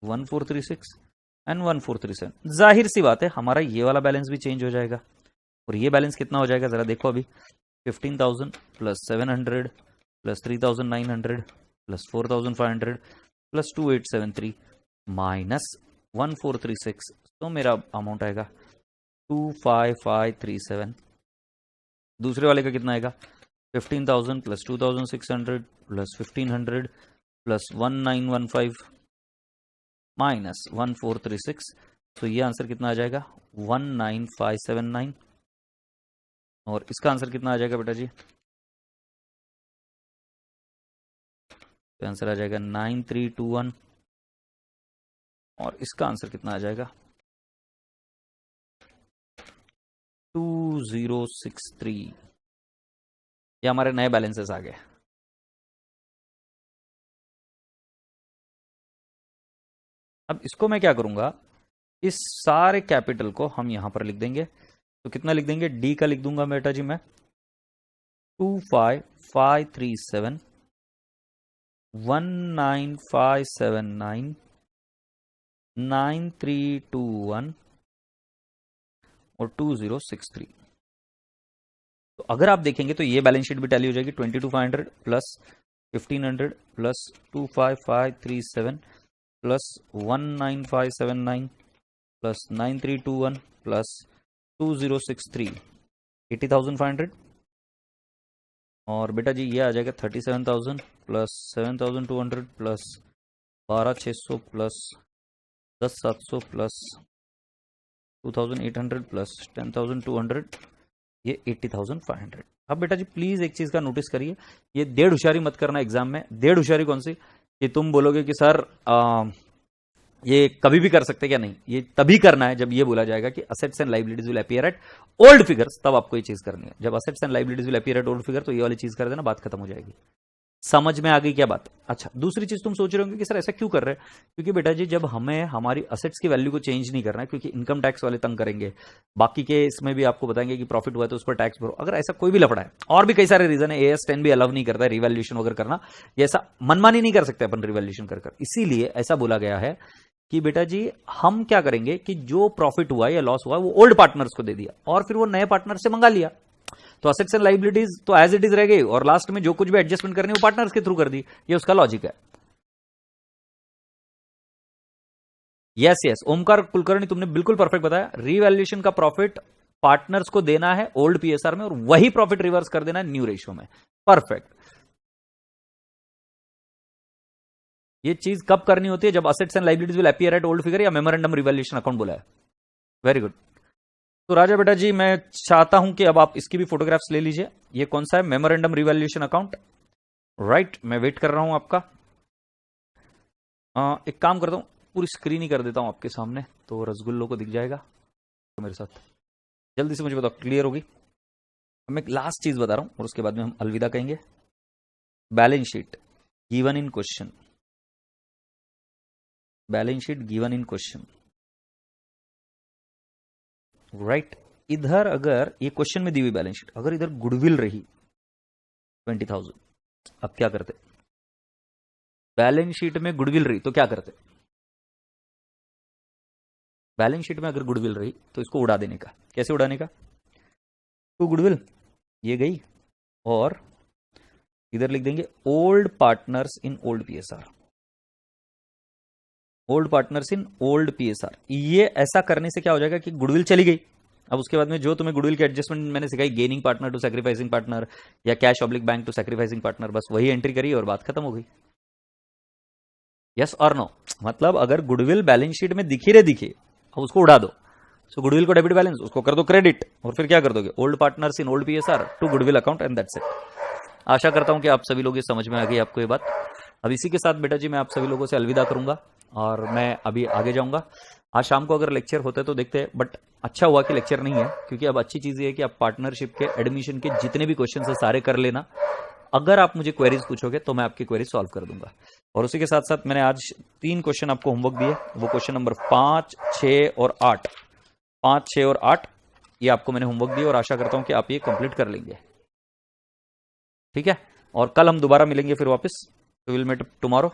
A: 1436 and 1437। जाहिर सी बात है हमारा ये वाला बैलेंस भी चेंज हो जाएगा, और ये बैलेंस कितना हो जाएगा जरा देखो अभी, 15,000 plus 700 plus 3,900 plus 4,500 plus 2,873 minus 1436, तो मेरा अमाउंट आएगा 25537। दूसरे वाले का कितना आएगा, 15,000 प्लस 2,600 प्लस 1,500 प्लस 1,915 माइनस 1436, तो ये आंसर कितना आ जाएगा 19,579। और इसका आंसर कितना आ जाएगा बेटा जी, तो आंसर आ जाएगा 9321। और इसका आंसर कितना आ जाएगा 2063। ये हमारे नए बैलेंसेस आ गए। अब इसको मैं क्या करूंगा, इस सारे कैपिटल को हम यहां पर लिख देंगे। तो कितना लिख देंगे, डी का लिख दूंगा बेटा जी मैं 25,537, 19,579, 9321 और 2063। तो अगर आप देखेंगे तो ये बैलेंस शीट भी टैली हो जाएगी, 22,500 plus 1,500 plus 25,537 plus 19,579 plus 9321 plus 2063, 80,500। और बेटा जी ये आ जाएगा 37,000 plus 7,200 plus 12,600 plus 10,700 plus 2,800 plus 10,200, ये 80,500। अब बेटा जी प्लीज एक चीज का नोटिस करिए, ये डेढ़ होशियारी मत करना एग्जाम में। डेढ़ होशियारी कौन सी, कि तुम बोलोगे कि सर ये कभी भी कर सकते क्या, नहीं, ये तभी करना है जब ये बोला जाएगा कि assets and liabilities will appear at old figures, तब आपको ये चीज करनी है। जब assets and liabilities will appear at old figure, तो ये वाली चीज कर देना, बात खत्म हो जाएगी। समझ में आ गई क्या बात। अच्छा, दूसरी चीज तुम सोच रहे होंगे कि सर ऐसा क्यों कर रहे हैं, क्योंकि बेटा जी जब हमें हमारी असेट्स की वैल्यू को चेंज नहीं करना है, क्योंकि इनकम टैक्स वाले तंग करेंगे, बाकी के इसमें भी आपको बताएंगे कि प्रॉफिट हुआ है तो उस पर टैक्स भरो। अगर ऐसा कोई भी लफड़ा है, और भी कई सारे रीजन है, AS 10 भी अलाउ नहीं करता है रिवैल्यूएशन वगैरह करना, ये ऐसा मनमानी नहीं कर सकते अपन रिवैल्यूएशन कर। इसीलिए ऐसा बोला गया है कि बेटा जी हम क्या करेंगे कि जो प्रॉफिट हुआ या लॉस हुआ वो ओल्ड पार्टनर्स को दे दिया, और फिर वो नए पार्टनर से मंगा लिया। तो असेट्स एंड लाइबिलिटीज तो एज इट इज रह गई, और लास्ट में जो कुछ भी एडजस्टमेंट करनी है वो पार्टनर्स के थ्रू कर दी। ये उसका लॉजिक है। यस यस ओमकार कुलकर्णी, तुमने बिल्कुल परफेक्ट बताया। रीवैल्यूएशन का प्रॉफिट पार्टनर्स को देना है ओल्ड PSR में, और वही प्रॉफिट रिवर्स कर देना है न्यू रेशियो में। परफेक्ट। ये चीज कब करनी होती है, जब assets and liabilities will appear at old figure या मेमोरेंडम रिवैल्यूएशन अकाउंट बोला है। Very good. तो राजा बेटा जी मैं चाहता हूं कि अब आप इसकी भी फोटोग्राफ्स ले लीजिए। ये कौन सा है, मेमोरेंडम रिवैल्यूएशन अकाउंट, राइट। मैं वेट कर रहा हूं आपका। एक काम करता हूं, पूरी स्क्रीन ही कर देता हूं आपके सामने, तो रसगुल्लों को दिख जाएगा। तो मेरे साथ जल्दी से मुझे बताओ, क्लियर होगी। मैं एक लास्ट चीज बता रहा हूं और उसके बाद में हम अलविदा कहेंगे। Balance sheet given in question, balance sheet given in question, right. इधर अगर ये क्वेश्चन में दी हुई बैलेंस शीट, अगर इधर गुडविल रही 20,000, अब क्या करते, बैलेंस शीट में गुडविल रही तो क्या करते, बैलेंस शीट में अगर गुडविल रही तो इसको उड़ा देने का। कैसे उड़ाने का, तो गुडविल ये गई, और इधर लिख देंगे old partners in old PSR, old partners in old PSR। ये ऐसा करने से क्या हो जाएगा कि गुडविल चली गई। अब उसके बाद में जो तुम्हें गुडविल के एडजस्टमेंट मैंने सिखाई, gaining partner to sacrificing partner या cash oblique bank to sacrificing partner, बस वही एंट्री करी और बात खत्म हो गई। यस और नो, मतलब अगर गुडविल बैलेंस शीट में दिखी रे दिखे, अब उसको उड़ा दो। सो गुडविल को डेबिट बैलेंस, उसको कर दो क्रेडिट, और फिर क्या कर दोगे, old partners in old PSR to goodwill account, and that's it. आशा करता हूं कि आप सभी लोग ये समझ में आ गई आपको ये बात। अब इसी के साथ बेटा जी मैं आप सभी लोगों से अलविदा करूंगा, और मैं अभी आगे जाऊंगा। आज शाम को अगर लेक्चर होते तो देखते हैं, बट अच्छा हुआ कि लेक्चर नहीं है, क्योंकि अब अच्छी चीज ये है कि आप पार्टनरशिप के एडमिशन के जितने भी क्वेश्चन है सारे कर लेना। अगर आप मुझे क्वेरीज पूछोगे तो मैं आपकी क्वेरी सॉल्व कर दूंगा। और उसी के साथ साथ मैंने आज 3 क्वेश्चन आपको होमवर्क दिए, वो क्वेश्चन नंबर 5, 6 और 8, 5, 6 और 8 ये आपको मैंने होमवर्क दिया और आशा करता हूं कि आप ये कंप्लीट कर लेंगे। ठीक है, और कल हम दोबारा मिलेंगे फिर वापस। Will meet tomorrow.